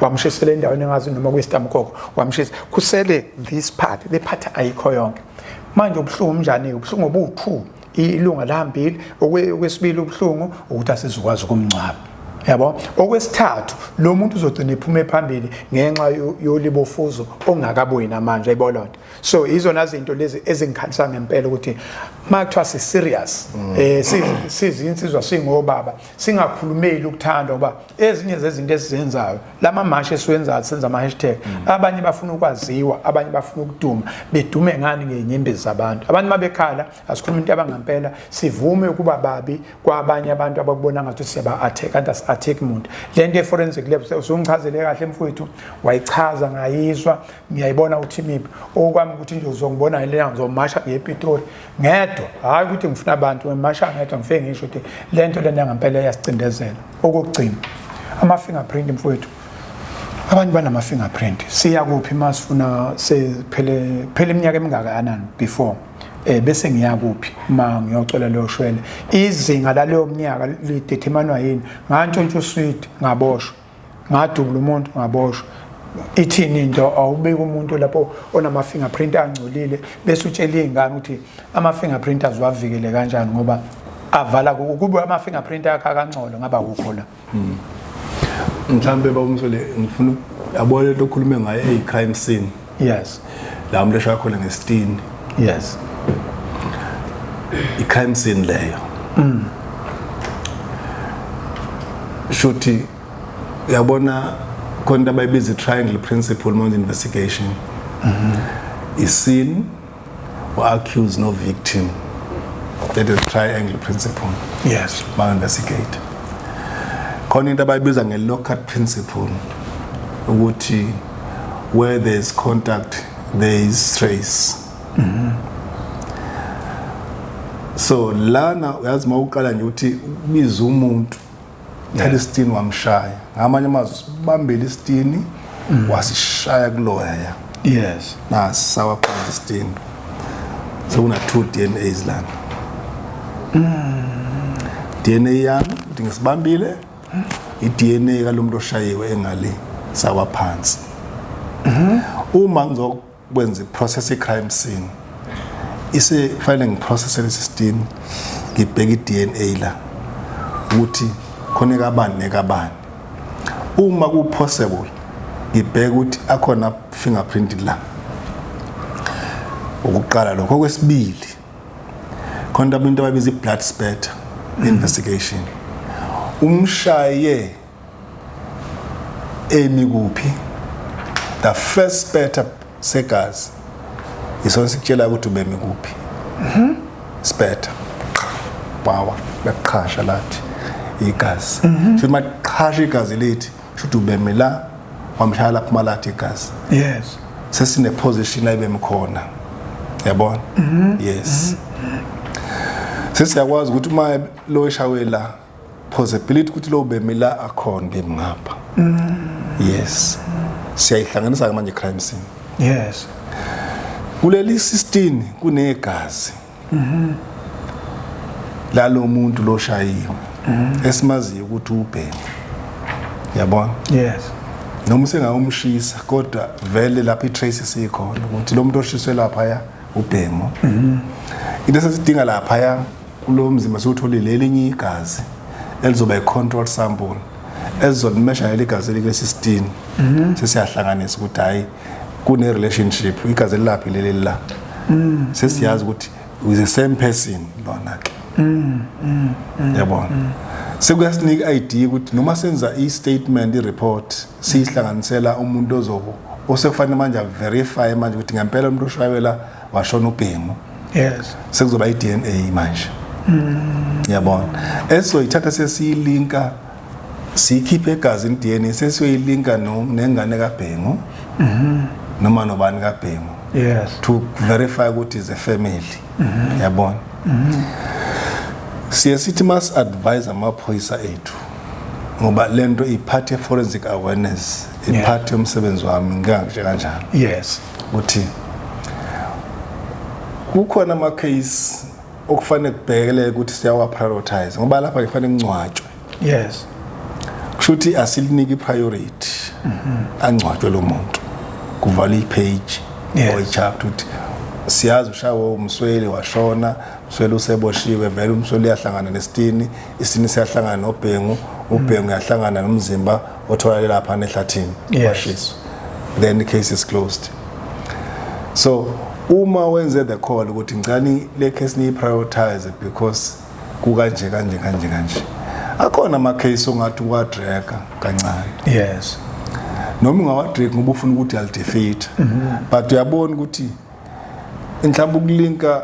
wamshisela endaweni engazi noma kuyisitamkhokho wamshisa kusele this part le part ayikho yonke manje ubhlungu njani ubhlungu obu2 ilunga lahambile okwesibili ubhlungu ukuthi asizokwazi ukumncaba yabo okwesithathu lo muntu uzogcina ephume phambili ngenxa yolibofuzo ongakabuyi namanje ayibolonto so izona zinto lezi ezingikhalisa ngempela ukuthi makuthiwa si serious sizinsizwa singobaba singakhulumeli ukuthanda ngoba ezinye zezinto esizenzayo lama mashi esiwenzayo senza ama hashtag abanye bafuna ukwaziwa abanye bafuna ukuduma bedume ngani ngenyembezi zabantu abantu mabekhala asikhuluma into abangempela sivume ukuba babi kwabanye abantu abakubona ngathi siyaba attack kanti attack umuntu lento ye-forensic lab usungchazele kahle mfowethu wayichaza ngayizwa ngiyayibona uthi miphi okwami ukuthi nje uzongibona lena ngizomasha ngePitori ngedwa hayi ukuthi ngifuna abantu ngimasha ngedwa ngifike ngisho ukuthi lento lena ngempela yasicindezela okugcina ama-fingerprint mfowethu abantu banama-fingerprint siya kuphi masifuna phele iminyaka emingakayanani before bese ngiyakuphi ma ngiyocela lo shwele izinga laleyo mnyaka lideterminwa yini ngantshontsha usweet ngaboshwa ngadubula umuntu ngaboshwa ithini into awubeka umuntu lapho onama fingerprint angcolile bese utshela izingane ukuthi ama fingerprint aziwavikele kanjani ngoba avala kuba ama fingerprint akha kancolo ngaba kukho la mhlambe bawumsole ngifuna yabona lo khulume ngaye crime scene yes la umuntu eshaya nge-16 yes i-crime scene leyo shuthi yabona khona abayibiza i-triangle principle manje investigation i-scene or accused no victim That is triangle principle. Yes. Investigate. Khona into abayibiza nge-lockout principle ukuthi where there is contact there is trace. So lana uyazi mawuqala nje uthi ubiza umuntu thatha isitini wamshaya ngamanye amazwi sibambele isitini wasishaya kuloya. Yes. Na sawa phansi isitini. So kuna 2 DNAs lana. DNA yami uthi ngisibambile i-DNA kalomuntu oshayiwe engale sawa phansi. Uma ngizokwenza i-process crime scene ise fanele ngiprocess lesistini ngibheka i-DNA la ukuthi khona kabani nekabani. Uma ku possible ngibheka ukuthi akhona fingerprint la. Ukuqala lokho. Okwesibili khona abantu ababiza i-blood spatter investigation. Umshaye emi kuphi. The first spatter segazi isona sikutshela ukuthi ubemi kuphi. Spatter wawa beqhasha lathi igazi. Futhi maqhasha igazi lethi shothi ubemi la wamshaya lapha malathi igazi. Yes. Sesine position la ibemi khona. Yabona? Yes. Sesiyakwazi ukuthi uma lo eshawe la possibility ukuthi lo ubemi la akhona bemi ngapha. Yes. Siyayihlanganisa manje crime scene. Yes. Kuleli system kunegazi. La lo muntu lo shayiwe. Esimaziyo ukuthi ubhemi. Yabona? Yes. Noma sengawumshisa kodwa vele lapha i-trace sikhona ukuthi lo muntu oshiswe lapha ya ubhemo. Into sesidinga lapha ya kulo mzimba sotholile elinye igazi elizoba i-control sample ezizolimesha igazi lesi system. Sesiyahlanganisa ukuthi hayi kune relationship igazi laphi leli la. Sesiyazi ukuthi with the same person lona ke. Yabona? Sekuyasinika idea ukuthi noma senza i-statement i-report sihlanganisela umuntu ozobo osekufanele manje verify manje ukuthi ngempela umuntu oshayela washona ubhemu. Yes. Sekuzoba i-DNA manje. Yabona? Esoyithatha sesiyilinka sikhiphe igazi i-DNA sesiyoyilinka nengane kabhemu. Noma nobani kabhemu. Yes. To verify ukuthi is a family. Yabona? Sithi must advise amaphoyisa ethu ngoba lento iphathi forensic awareness iphathi umsebenzi wami nganje kanjani. Yes. Uthi kukhona ama case okufanele kubhekele ukuthi siyawa prioritize ngoba lapha kufanele ngcwatshwe. Yes. Kushuthi asiliniki priority. Angcwatshwe lo muntu kuvala i-page or i-chapter ukuthi siyazi ushawo umsweli washona. Msweli useboshiwe vele umsweli uyahlangana nesitini isitini siyahlangana nobhengu ubhengu uyahlangana nomzimba otholakala lapha nehlathini washiswa. Then the case is closed. So uma wenze the call ukuthi ngicani le case ni prioritize because kukanje kanje akhona ama case ongathi uwadreka kancane. Yes. Noma ungawadreka ngoba ufuna ukuthi alidefeat. But uyabona ukuthi inhlambu ukulinka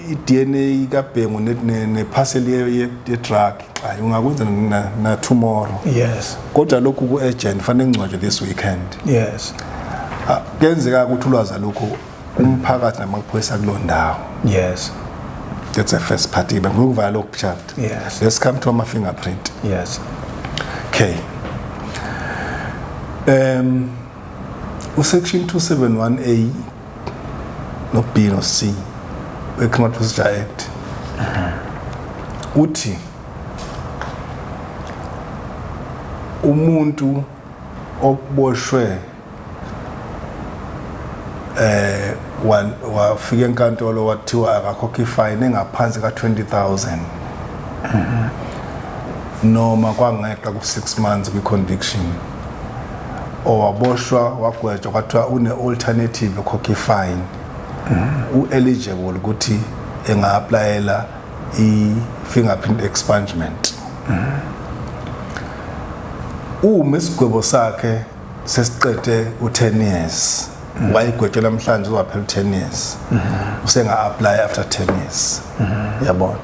i-DNA kabhengu ne-parcel ye-drug xa ungakwenza na tomorrow. Yes. Kodwa lokhu ku-agent fanele ngcwatshwe this weekend. Yes. Kenzeka ukuthi ulwazi lokho umphakathi namaphoyisa kulo ndawo. Yes. That's the first part. Ngokuvala lokhu chapter. Yes. Let's come to my fingerprint. Yes. Okay. Section 271A no B no C Criminal Procedure Act. Uthi umuntu okuboshwe wafika enkantolo wathiwa akakhokhi fine engaphansi ka 20,000 noma kwangeqa ku 6 months kwi conviction owaboshwa wagwetshwa kwathiwa une alternative ekhokhi fine u-eligible ukuthi enga-applyela i-fingerprint expungement. Uma isigwebo sakhe sesiqede u-10 years wayigwetshela namhlanje uzaphela 10 years usenga apply after 10 years yabona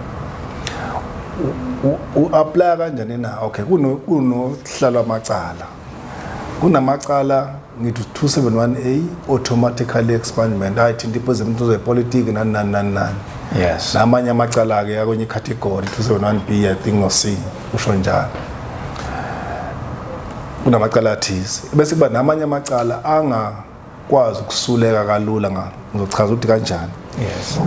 u-apply kanjani na okay kunohlalo amacala kunamacala ngithi 271A automatically expungement ayithinta iphozemuntu zepolitiki nani yes namanye amacala ke akwenye category 271B I think no C usho njalo kunamacala athize bese kuba namanye amacala angakwazi ukusuleka kalula ngizochaza ukuthi kanjani yes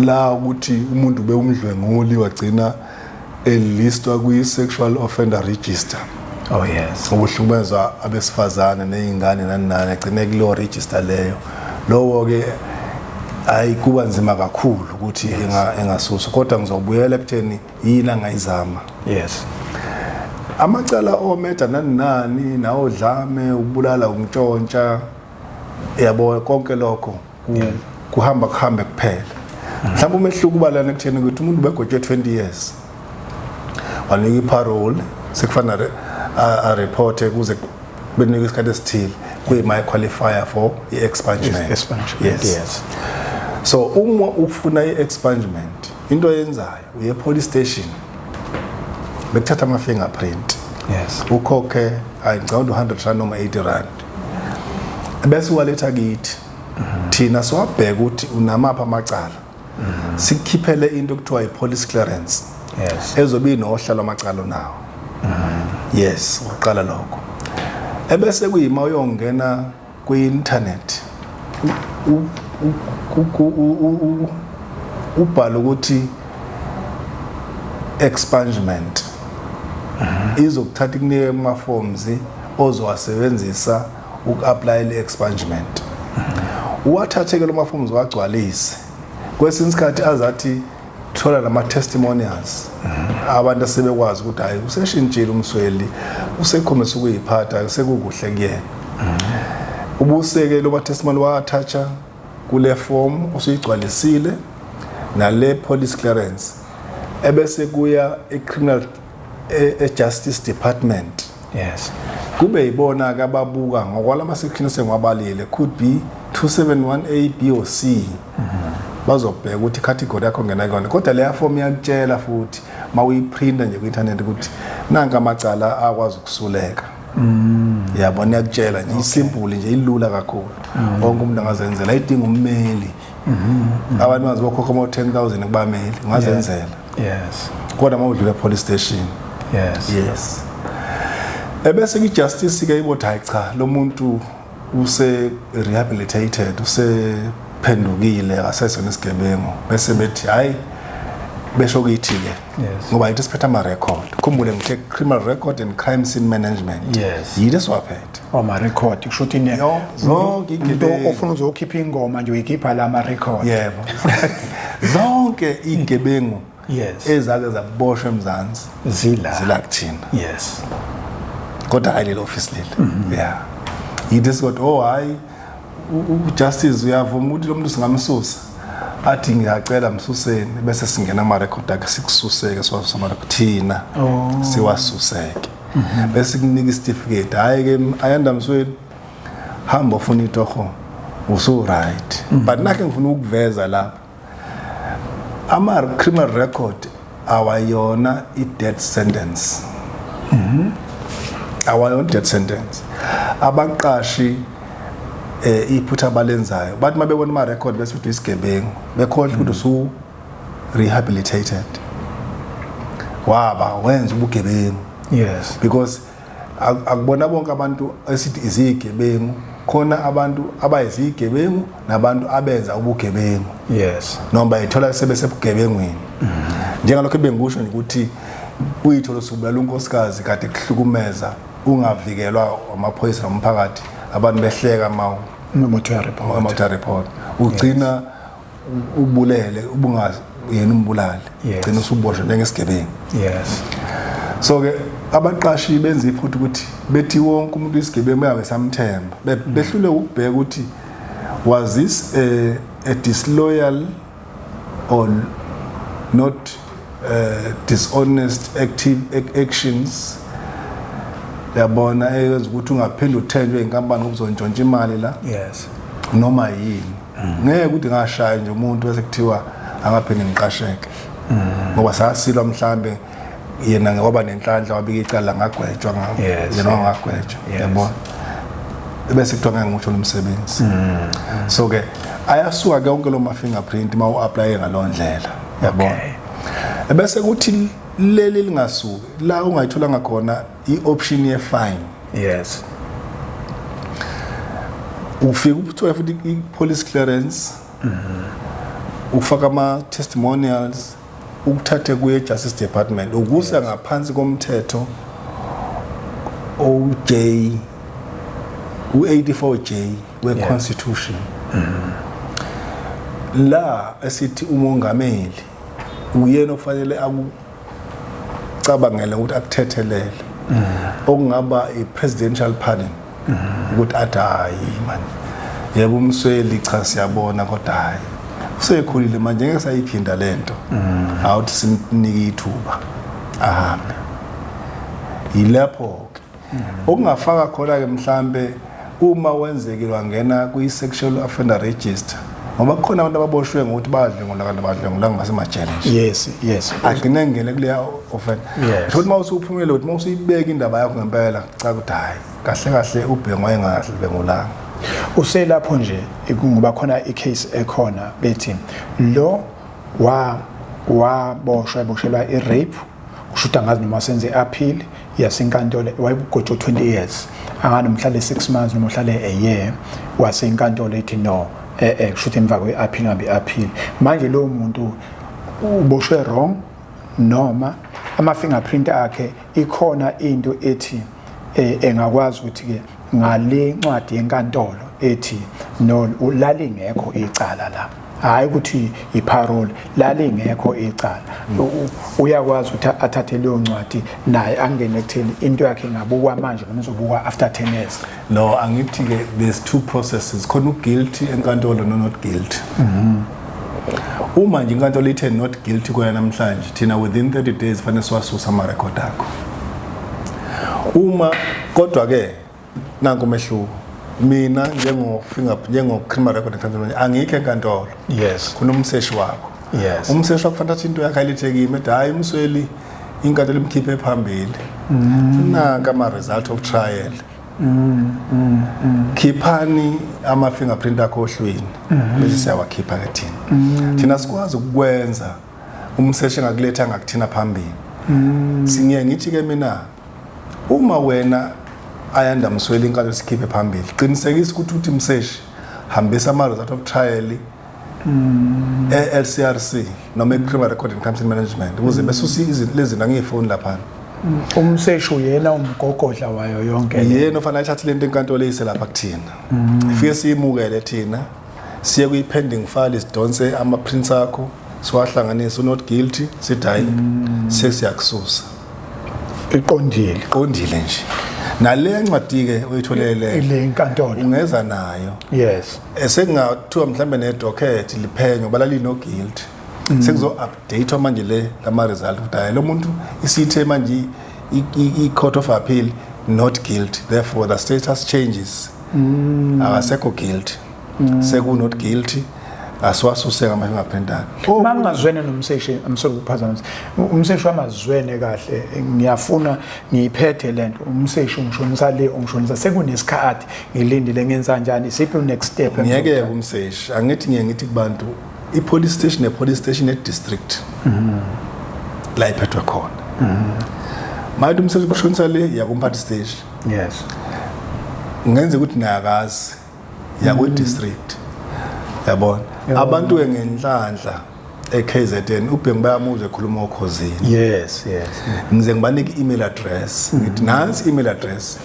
la ukuthi umuntu ube umdlwenguli wagcina elistwa kwi-sexual offender register oh yes ubuhlukumeza abesifazane nezingane nani agcine kuleyo register leyo lowo ke ayikuba nzima kakhulu ukuthi engasuswa kodwa ngizobuyela ekutheni yini angayizama yes amacala omeda nani nawodlame ubulala umntshontsha yabo konke lokho kuhamba kuphela mhlawumbe umehluko ubalana ekutheni ukuthi umuntu begotshwe 20 years wanika iparole sekufana a report kuze benika isikhathi esithile kuyi-my qualifier for i-expungement yes so uma ufuna i-expungement into yenzayo uye police station bekuthatha ama-fingerprint yes ukhokhe ayingcawundi 100 rand noma 80 rand bese waletha kithi thina siwabheka ukuthi unamapha amacala sikhiphele into ekuthiwa i-police clearance yes ezobe inohlala amacala nawo yes uqala lokho ebese kuyima uyongena kwi-internet ubhala ukuthi expungement izokuthatha kunike ama-forms ozowasebenzisa uku-apply le-expungement uwathathe-ke lo ma-forms wagcwalise kwesinye isikhathi azathi thola nama-testimonials abantu asebekwazi ukuthi hayi useshintshile umsweli usekhombisa ukuyiphatha sekukuhle kuyena ubuseke lo ma-testimony wa-attach kule form usuyigcwalisile nale police clearance ebese kuya e-criminal justice department yes kube yibona ke ababuka ngokwalama section sengiwabalile could be 271A B or C bazobheka ukuthi category yakho ngena kuyona kodwa leya form yakutshela futhi mawuyiprinta nje ku-internet ukuthi nanka amacala akwazi ukusuleka yabona yakutshela nje isimple nje ilula kakhulu wonke umuntu angazenzela ayidinga ummeli abantu bazokhokha ama 10,000 kubameli ungazenzela yes kodwa mawudlula police station yes ebese ki-justice ke ibothi hayi cha lo muntu use rehabilitated usephendukile asesona isigebengu bese bethi hayi besho kithi ke ngoba yithi siphethe ama-record khumbule ngithe criminal record and crime scene management yes yile siwaphethe ama-record kusho ukuthi zonke into ofuna uzokhipha ingoma nje uyikhipha la ma-record yebo zonke igebengu yes ezake zaboshwa eMzansi zila kuthina yes kodwa hayi lelo office leli yeah yithi sithi oh hayi ujustice uyavuma ukuthi lo muntu singamsusa athi ngiyacela msuseni bese singena ama-record akhe sikususeke siwasusa ama-record thina siwasuseke bese kunika certificate hayi ke Ayanda Msweli hamba ufuna itoho usu right but nakhe ngifuna ukuveza lapha ama-criminal record awayona i-death sentence awayona death sentence abaqashi iphutha abalenzayo bathi mabebona ama-record bese ukuthi isigebengu bekhohlwa ukuthi usu rehabilitated waba wenza ubugebengu yes because akubona bonke abantu esithi izigebengu khona abantu abayizigebengu nabantu abenza ubugebengu yes noma bayithola sebesebugebengweni njengalokho bengisho ukuthi uyithola usubulala unkosikazi kade kuhlukumeza ungavikelwa amaphoyisa nomphakathi abantu behleka ama-motor report ugcina ubulele ubungazi yena umbulali ugcina usuboshwe njengesigebengu yes so ke abaqashi benza iphutha ukuthi bethi wonke umuntu isigebengu bayabe samthemba behlule ukubheka ukuthi was this a disloyal or not dishonest actions uyabona eyenza ukuthi ungaphinde uthenjwe inkampani ukuzontshontshwa imali la yes noma yini ngeke ukuthi ngashaya nje umuntu bese kuthiwa angaphinde ngiqasheke ngoba sasilwa mhlambe yena ngoba nenhlanhla wabika icala ngagwetshwa ngawo yena wangagwetshwa yabona bese kuthiwa ngeke nguthola umsebenzi so ke ayasuka ke yonke lo ma fingerprint ma uapply ngalondlela yabona bese kuthi leli lingasuki la ungayithola khona ioption ye fine yes ufika ukuthola futhi ipolice clearance ufaka ama testimonials ukuthathe kuye Justice Department ukusa ngaphansi komthetho OJ u84J we constitution la esithi umongameli uyena ofanele akucabangele ukuthi akuthethelele okungaba i-presidential pardon ukuthi athi hayi man yebo Msweli cha siyabona kodwa hayi usekhulile manje ngeke sayiphinda lento awuthi simnike ithuba ahambe ilapho okungafaka khona ke mhlambe uma wenzekile wangena kwi-sexual offender register ngoba kukhona abantu ababoshwe ngokuthi badlengula kanti badlengula ngasemajele yes agcine ngene kuleya offender futhi mawusuphumile uthi mawusuyibeka indaba yakho ngempela cha ukuthi hayi kahle kahle ubhengu wayengahle bengulanga uselapho nje ngoba khona icase ekhona bethi lo waboshelwa irape kushuta ngazi noma senze appeal yasenkantolo wayebugojwe 20 years anganomhlale 6 months noma uhlale a year wasenkantolo ethi no kushuta emva kwe-appeal ngabe appeal manje lo muntu uboshwe wrong noma ama-fingerprint akhe ikhona into ethi engakwazi ukuthi ke ngale ncwadi yenkantolo ethi no lalingekho icala la hayi ukuthi iparole lalingekho icala uyakwazi ukuthi athathe leyo ncwadi naye angene ekutheni into yakhe ngabukwa manje noma izobukwa after 10 years no angithi ke there's two processes khona guilty enkantolo no not guilty uma nje inkantolo ithe not guilty kwena namhlanje thina within 30 days fanele siwasusa ama record akho uma kodwa ke nanku mehluko mina njengo criminal record enkantolo angikho enkantolo yes khona umseshi wakho yes umseshi wakho fanele into yakhe ayilethekime hayi Msweli inkantolo imkhiphe phambili nanka ama result of trial khiphani ama fingerprint akho ohlwini bese siyawakhipha ke thina sikwazi ukwenza umseshi ngakuletha ngakuthina phambili singiye ngithi ke mina uma wena Ayanda Msweli inkantolo sikhiphe phambili qinisekisa ukuthi uthi umseshi hambisa ama result of trial LCRC noma criminal record and crime management ukuze besusi lezi ngifoni lapha umseshi uyena umgogodla wayo yonke yena ofanele athathe lento enkantolo eyise lapha kuthina ifike siyimukele thina siye kuyi-pending file sidonse ama-prints akho siwahlanganise not guilty sithi hayi sesiyakususa iqondile nje nale ncwadi-ke uyitholele ile inkantolo ungeza nayo yes sekungathiwa mhlawumbe nedocket liphenyo balalino guilty sekuzo-update manje lama result ukuthi hayi lo muntu isithe manje i-court of appeal not guilty therefore the status changes akasekho guilty seku-not guilty asiwasuse ngama-fingerprint akhe mangazwene nomseshi amsolo kuphazamisa umseshi wamazwene kahle ngiyafuna ngiyiphethe lento umseshi ungishonisa le ungishonisa sekunesikhathi ngilindile ngenza njani siphi next step ngiyeke umseshi angithi ngithi kubantu i-police station e-district la iphethwe khona manje umseshi bashonisa le yakumphathi station yes ngenze ukuthi nayakazi yakwe-district yabona abantu ke ngenhlanhla eKZN ubhengu bayamuzwe ekhuluma okhosini yes ngize ngibanike i-email address ngithi nansi i-email address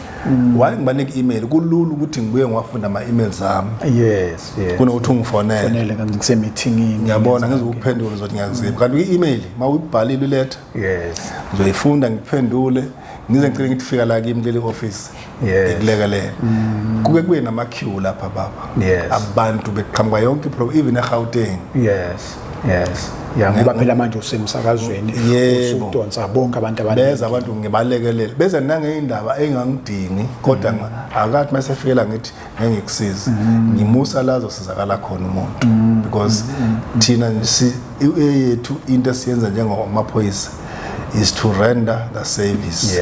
why ngibanike i-email kulula ukuthi ngibuye ngiwafunda ama-emails ami yes kunokuthi ungifonele fonele kanti ngise-meetingini ngiyabona ngizokuphendula zothi ngiyazipha kanti i-email ma uyibhalile iletha yes ngizoyifunda ngikuphendule ngize ngicela ngithi fika la kimi kuleli office ekulekelela kuke kube nama-queue lapha baba abantu beqhamuka yonke even eGauteng yes ya ngoba phela manje usemsakazweni usudonsa bonke abantu beza abantu ngibalekelele beza nangeindaba engangidini kodwa akathi masefikela ngithi ngengikusiza ngimusa lazo sizakala khona umuntu because thina yethu into esiyenza njengomaphoyisa is to render the service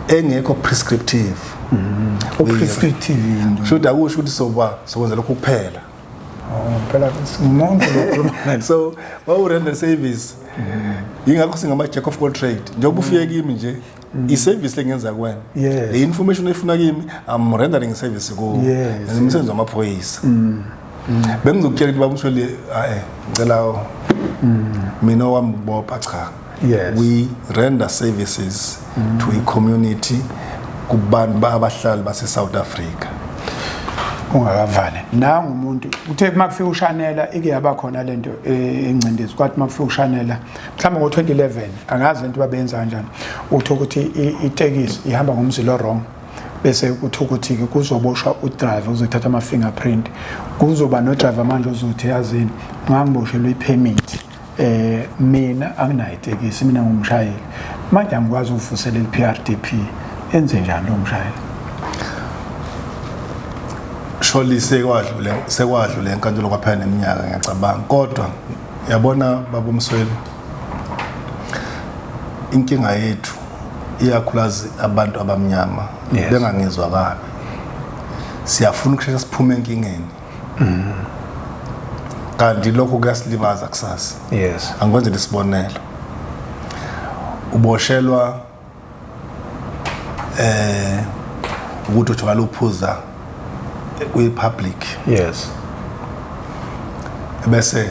engekho prescriptive prescriptive should akusho ukuthi sokwenza lokho kuphela phela umuntu lo so wa render service ingakho singama jack of all trade njengoba ufike kimi nje i-service lengenza kuwena le information efuna kimi I'm rendering service ku umsebenzi wamaphoyisa bengizokutshela ukuthi babumsweli ngicela mina wambopha cha we render services to a community kubantu abahlali base South Africa ungakavale nangu umuntu uthe makufika ushanela ike yaba khona lento encindezi kwathi makufika ushanela mhlawumbe ngo2011 angazi into babenza kanjani utho ukuthi itekisi ihamba ngomzilo wrong bese kuthi ukuthi kuzoboshwa udriver uzothatha ama fingerprint kuzoba no driver manje uzothi yazini ngangiboshelwe ipermit mina anginayo itekisi mina ngumshayeli manje angikwazi ukuvuselela iPRDP enze njani lo mshayeli surely sekwadlule enkantolo kwaphela neminyaka ngiyacabanga kodwa yabona baba Msweli inkinga yethu iyakhulazi abantu abamnyama bengangizwa kabi siyafuna ukushesha siphume enkingeni kanti lokho kuyasilimaza kusasa angikwenze isibonelo uboshelwa ukuthi uthola uphuza kwi-public bese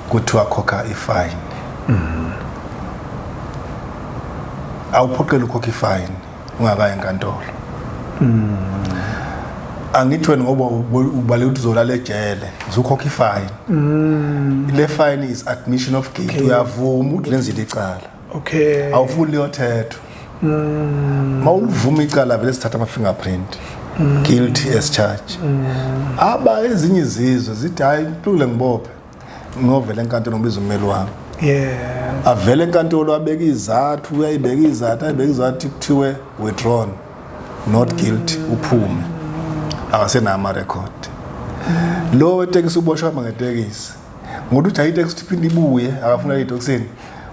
kuthiwa khokha ifine awuphoqele ukhokha ifine ungakayi enkantolo angithi wena ngoba ubale ukuthi uzolala ejele uzokhokha ifine le fine is admission of guilt uyavuma ukuthi lenzile icala awufuni liyothethwa mawuvuma icala vele sithatha ama fingerprint guilty as charged aba ezinye izizwe zithi hayi hlule ngibophe ngovela enkantolo ngibiza ummeli wami avele enkantolo abeka izathu uyayibeka izathu ayibeka izathu kuthiwe withdrawn not guilty uphume akasenama record lo wetekisi uboshwa ngetekisi ngokuthi hayi itekisi iphinde ibuye akafuna idokuseni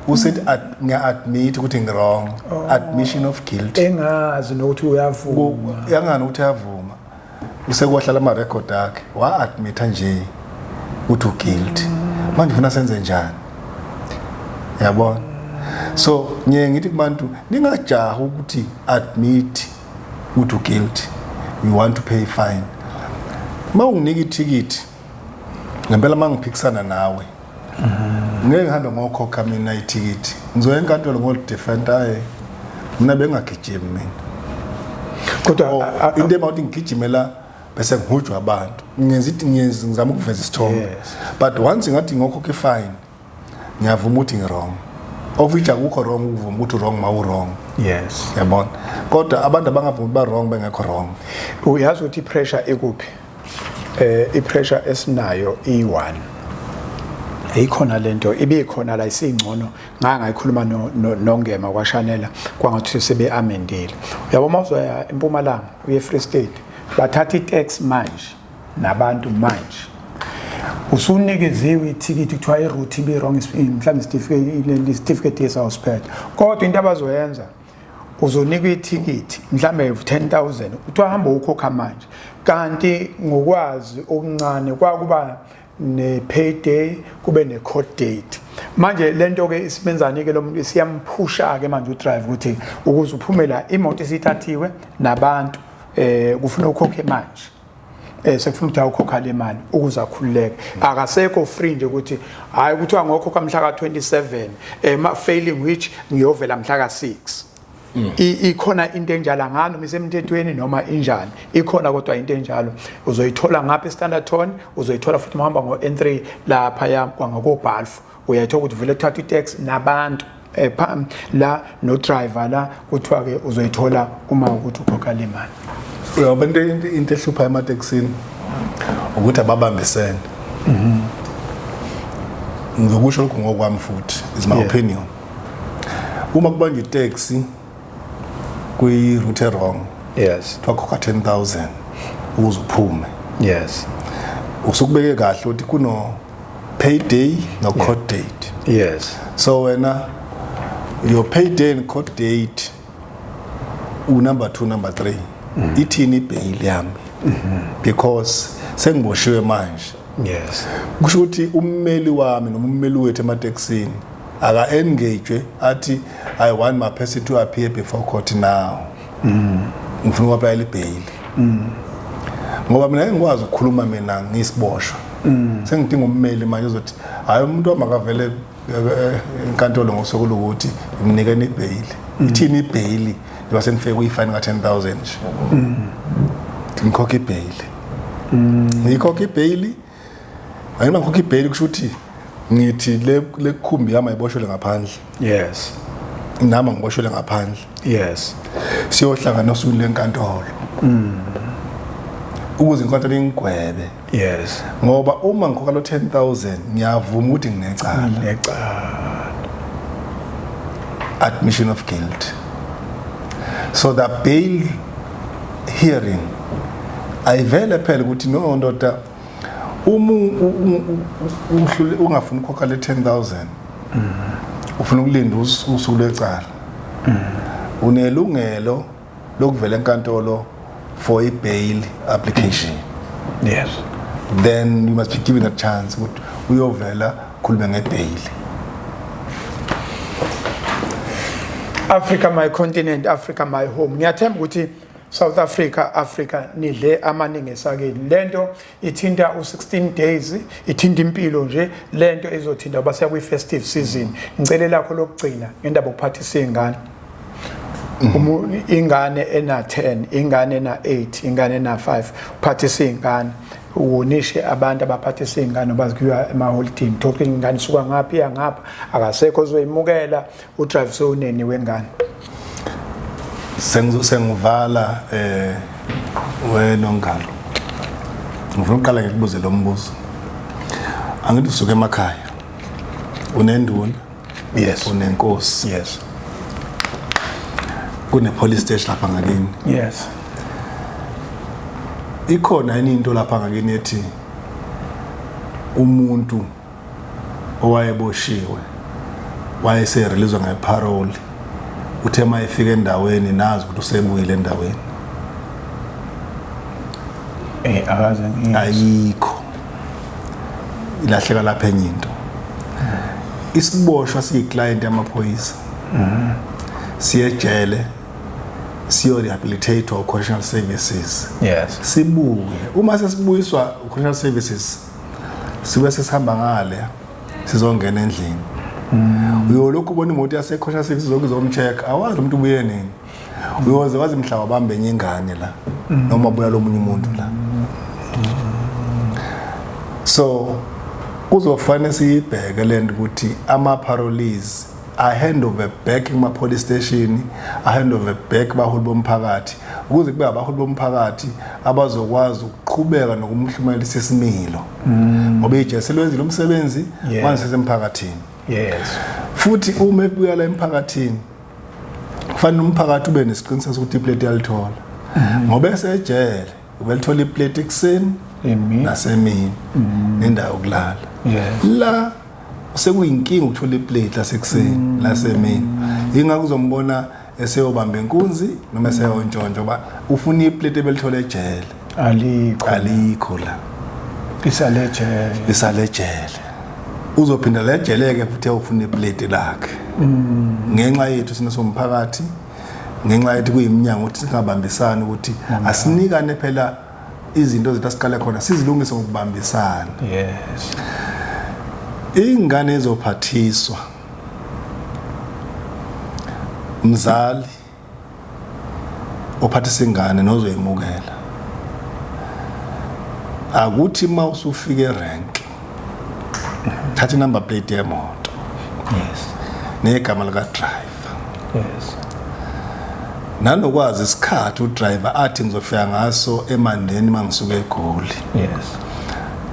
usethi ngiya-admit ukuthi ngi-wrong admission of guilt engazi nokuthi uyavuma yangani ukuthi uyavuma usekwahlala ama-record akhe wa-admitha nje ukuthi u-guilty manje ufuna senze njani yabona so ngithi kubantu ningajaha ukuthi admit ukuthi u-guilty you want to pay fine ma unginika ithikithi ngempela mangiphikisana nawe ngeke ngihambe ngokhokha mina ithikithi ngizoya enkantolo ngo-defend mina bengagijimi mina kodwa into emawuthi ngigijimela bese ngihujwa abantu ngizama ukuveza isithombe but once ngathi ngokhokha ifine ngiyavuma ukuthi ngi-wrong of which akukho wrong ukuvuma ukuthi wrong ma u-wrong yabona kodwa abantu abangavumi ba-wrong bengekho wrong uyazi ukuthi i-pressure ekuphi i-pressure esinayo i-1 ikhona lento ibikhona la isingcono ngayikhuluma nongema kwaShanela kwangathi sebe-amendile uyabo mawuzoya eMpumalanga uye Free State bathatha i-tax manje nabantu manje usunikeziwe ithikithi kuthiwa iroute ibe wrong mhlawumbe certificate yesawusiphethe kodwa into abazoyenza uzonikwa ithikithi mhlawumbe 10,000 kuthiwa hamba ukhokha manje kanti ngokwazi okuncane kwakuba ne-payday kube ne-court date manje lento ke isibenzani ke lo muntu siyamphusha ke manje udrive ukuthi ukuze uphumela imoto esithathiwe nabantu kufuna ukhokhe manje sekufuna ukuthi ukhokha le mali ukuze akhululeke akasekho free nje ukuthi hayi kuthiwa ngokhokha mhla ka27 failing which ngiyovela mhla ka6 ikhona into enjalo ngalo misemthethweni noma injani ikhona kodwa into enjalo uzoyithola ngapha eStandard Ton uzoyithola futhi mahamba ngo-N3 lapha ya kwangakobhalfu uyayithola ukuthi vele uthatha i-tax nabantu la no driver la kuthiwa ke uzoyithola uma ukuthi ukhokha le mali uyabona into ehlupha emateksini ukuthi ababambisene ngizokusho lokho ngokwami futhi is my opinion. Uma kubanja itaxi kwi route wrong, yes, kwakhokha 10,000 ukuze uphume. Yes. Usukubeke kahle ukuthi kuno payday no court date. Yes. So wena your payday and court date number 2 number 3 ithini bail yami because sengiboshiwe manje. Yes. Kusho ukuthi ummeli wami noma ummeli wethu emateksini aka engage athi I want my person to appear before court now. Ngifuna ukwaphela ibail. Ngoba mina ngikwazi ukukhuluma mina ngisiboshwa. Sengidinga ummeli manje uzothi hayi umuntu wamakavele enkantolo ngosuku lokuthi imnikeni ibail. Ithini ibail? Ngiba sengifike kuyifine ka 10,000 nje. Ngikhokha ibail. Ngikhokha ibail. Ayima ngikhokha ibail kusho ukuthi ngithi le khumbi yami ayiboshwele ngaphandle. Yes. Nami ngiboshwele ngaphandle. Yes. Siyohlangana osukwini lenkantolo. Ukuze inkantolo ingigwebe. Yes. Ngoba uma ngikhokha lo 10,000 ngiyavuma ukuthi nginecala. Admission of guilt. So the bail hearing ayivele phela ukuthi no ndoda ungafuni ukukhokha le 10,000 ufuna ukulinda usuku lecala unelungelo lokuvela enkantolo for a bail application. Yes. Then you must be given a chance ukuthi uyovela khuluma ngebail. Africa my continent, Africa my home. Ngiyathemba ukuthi South Africa nidle amaningi esakeni. Lento ithinta u16 days, ithinta impilo nje, lento ezothinta basiya kwi festive season. Ngicela lakho lokugcina ngendaba okuphathisa izingane. Ingane ena 10, ingane ena 8, ingane ena 5, uphathisa izingane. Unishe abantu abaphathisa izingane bazikiwa emaholidini. Thoke ingane suka ngaphi ya ngapha akasekho ozoyimukela udrive soneni wengane. Sengivala wenongalo. Ngifuna uqala ngikubuze lo mbuzo. Angithi usuke emakhaya. Unenduna? Yes. Unenkosi? Yes. Kune police station lapha ngakini? Yes. Ikhona yini into lapha ngakini ethi umuntu owayeboshiwe wayesereleaswa ngeparole uthe mayefika endaweni nazi ukuthi usebuyile endaweni? Akaze ayikho. Ilahleka lapha enye into. Isiboshwa siyiclient yamaphoyisa. Siyejele siyo rehabilitate or correctional services. Yes. Sibuye. Uma sesibuyiswa correctional services sibe sesihamba ngale sizongena endlini. Uyolokhu ubona imoto yase correctional services zokuzomcheck awazi umuntu ubuye nini. Uyoze wazi mhlaba bambe enye ingane la noma buya lo munye umuntu la. So kuzofanele siyibheke lento ukuthi ama parolees I hand over back in my police station, I hand over back baholi bomphakathi ukuze kube abaholi bomphakathi abazokwazi ukuqhubeka nokumhlumelisa isimilo. Ngoba ijeselwenzi lo msebenzi manje sesemphakathini. Yes. Futhi uma ebuya la emphakathini kufanele umphakathi ube nesiqiniseko ukuthi iplate yalithola. Ngoba esejele ubelithola iplate ekseni nasemini nendawo yokulala. Yes. La sekuyinkinga ukuthola iplate lasekuseni lasemini. Ingakho uzombona eseyobamba inkunzi noma eseyontshontsho ba ufuna iplate ebelithola ejele. Alikho la. Isale ejele. Uzophinda la ejeleke futhi ufuna iplate lakhe. Ngenxa yethu sina somphakathi, ngenxa yethu kuyiminyango ukuthi singabambisana ukuthi asinikane phela izinto zethu asiqale khona sizilungise ngokubambisana. Yes. Ingane ezophathiswa mzali ophathisa ingane nozoyimukela akuthi mawusufike rank thatha number plate yemoto. Yes. Negama lika driver. Yes. Nanokwazi isikhathi udriver athi ngizofika ngaso emandeni mangisuka eGoli. Yes.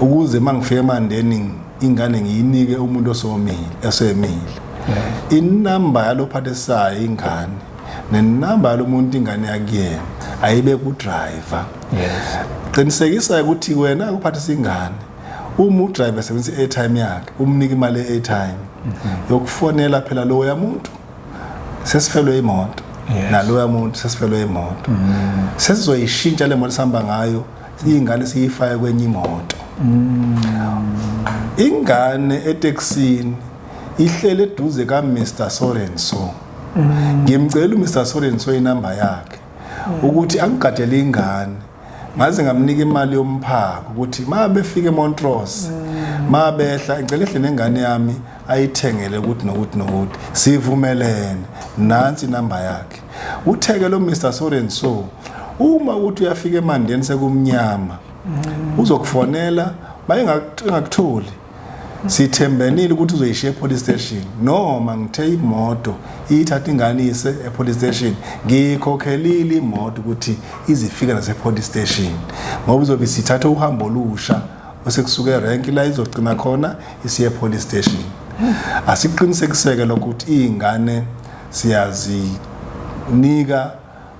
Ukuze mangifika emandeni ingane ngiyinike umuntu osemile inamba yalophathisayo ingane nenamba yalomuntu ingane yakuyena ayibe ku driver qinisekisa ukuthi wena ukuphathisa ingane uma udriver esebenzisa airtime yakhe umnika imali airtime yokufonela phela lo yamuntu sesifelwe imoto nalo yamuntu sesifelwe imoto sesizoyishintsha le moto sihamba ngayo ingane siyifaya kwenye imoto ingane eTexini ihlele eduze ka Mr Sorenso ngimcela uMr Sorenso inamba yakhe ukuthi angigadele ingane ngaze ngamnika imali yomphako ukuthi mabefika eMontrose mabehla ngicela ehle nengane yami ayithengele ukuthi nokuthi sivumelene nansi inamba yakhe utheke lo Mr Sorenso uma uthi uyafika emandeni sekumnyama uzokufonela bayingakutholi sithembenile ukuthi uzoyishiya police station noma ngithe imoto ithatha ingane ise e-police station ngikhokhelile imoto ukuthi izifika nase police station ngoba uzobe sithatha uhambo olusha osekusuka erank la izogcina khona isiye police station asiqinisekiseke lokuthi ingane siyazinika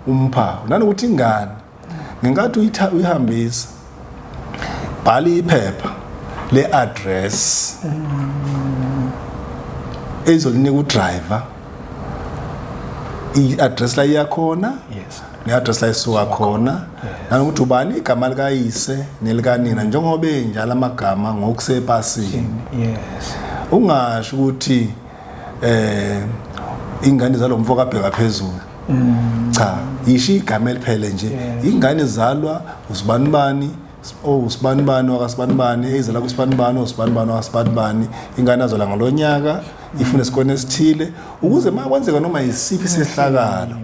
umphawu nanokuthi ingane ngenkathi uyihambisa bhali iphepha le address ezolinika udriver i-address la iyakhona ne-address la isuka khona nanokuthi ubani igama likayise nelikanina njengoba enjalo amagama ngokusepasini ungasho ukuthi ingane zalomfo kabheka phezulu cha yisho igama eliphele nje ingane zalwa usibanibani usibanibani wakasibanibani ezela kusibanibani usibanibani wakasibanibani ingane azala ngalonyaka ifune isikole esithile ukuze makwenzeka noma yisiphi sehlakalo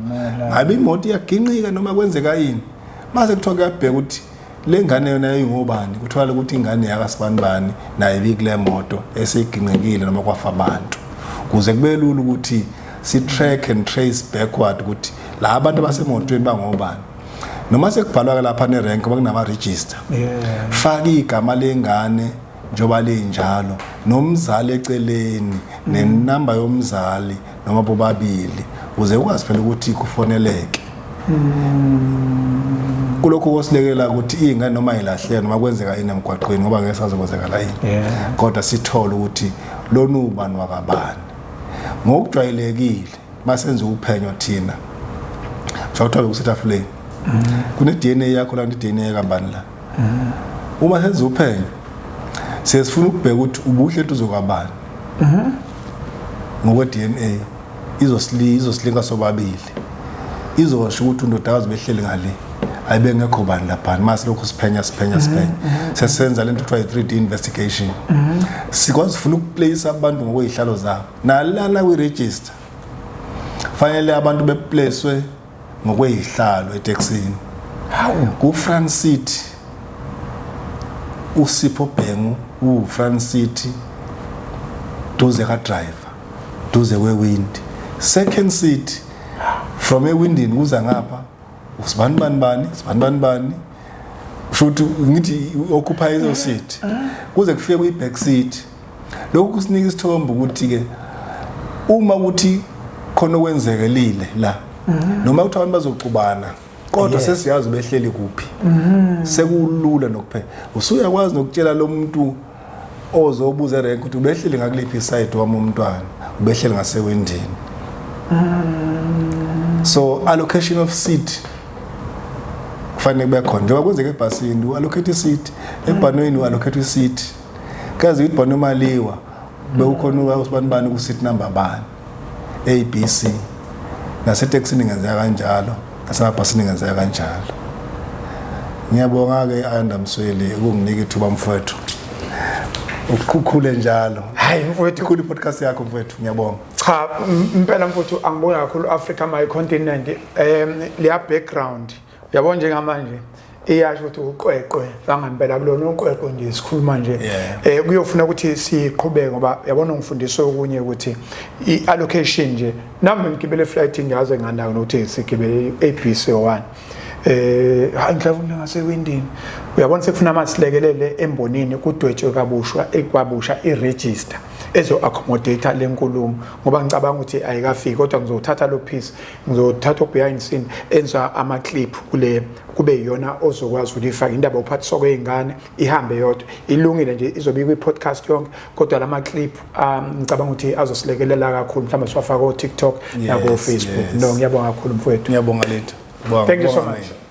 ngabe imoto iyaginqika noma kwenzeka yini mase kuthiwa kuyabheka ukuthi le ngane yona yayingobani kuthiwa ukuthi ingane yakasibanibani nayo ibikule moto eseyiginqikile noma kwafa abantu kuze kube lula ukuthi si track and trace backward ukuthi la abantu abasemotweni bangobani noma sekubhalwa lapha nerank kuba kunama register faka igama lengane njoba lenjalo nomzali eceleni nenamba yomzali noma bobabili uze ukwazi phela ukuthi kufoneleke kulokho kosilekela ukuthi ingane noma ilahleka noma kwenzeka yini emgwaqweni ngoba ngeke sazokwenzeka yini kodwa sithola ukuthi lona ubani wakabani ngokujwayelekile masenze uphenyo thina shawuthola kusethafuleni kune DNA yakho la DNA yakabani la uma senze uphenyo sesifuna ukubheka ukuthi ubuhle tuzokabani ngokwe DNA izosilinga sobabili izosho ukuthi undodakazi behleli ngale ayibe ngekho bani lapha mase lokho siphenya sesenza lento kuthiwa i3D investigation sikwazi ufuna ukuplace abantu ngokwezihlalo zabo nalana kwi register fanele abantu beplacewe ngokwezihlalo eTexini ku France City uSipho Bhengu France City duze ka driver duze kwewind second city from ewindini kuza ngapha usibanibani futhi ngithi occupy izo seat kuze kufike kwi back seat lokhu kusinika isithombe ukuthi ke uma ukuthi khona okwenzekelile la noma ukuthi abantu bazoxubana kodwa sesiyazi behleli kuphi sekulula nokuphela usuyakwazi nokutshela lo muntu ozobuza rank ukuthi ubehleli ngakuliphi side wami umntwana ubehleli ngasewindini so allocation of seat kufanele kube khona njengoba kwenzeka ebhasini u-allocate seat ebhanweni u-allocate seat kazi ukuthi bhano maliwa bekukhona usibanibani ku seat number bani ABC naseTexini ngenzeka kanjalo nasemabhasini ngenzeka kanjalo ngiyabonga ke Ayanda Msweli ukunginika ithuba mfowethu ukukhule njalo hayi mfowethu ikhulu podcast yakho mfowethu ngiyabonga cha impela mfowethu angibona kakhulu Africa my continent leya background uyabona njengamanje iyasho ukuthi uqweqwe bangempela kulona uqweqwe nje sikhuluma nje kuyofuna ukuthi siqhubeke ngoba yabona ngifundiswe okunye ukuthi iallocation nje nami ngigibele flight ngiyaze nganayo nokuthi sigibele ABC1 hayi ngidlavula ngasewindini uyabona sekufuna amasilekelele embonini kudwetshwe kwabusha iregister ezo accommodate lenkulumo ngoba ngicabanga ukuthi ayikafiki kodwa ngizothatha lo piece ngizothatha behind scene enza ama clip kube yiyona ozokwazi ukuthi ifake indaba uphathiswa kweingane ihambe yodwa ilungile nje izobe kwi podcast yonke kodwa lama clip ngicabanga ukuthi azosilekelela kakhulu mhlawumbe siwafaka ku TikTok nako Facebook no ngiyabonga kakhulu mfowethu ngiyabonga lethu thank you so much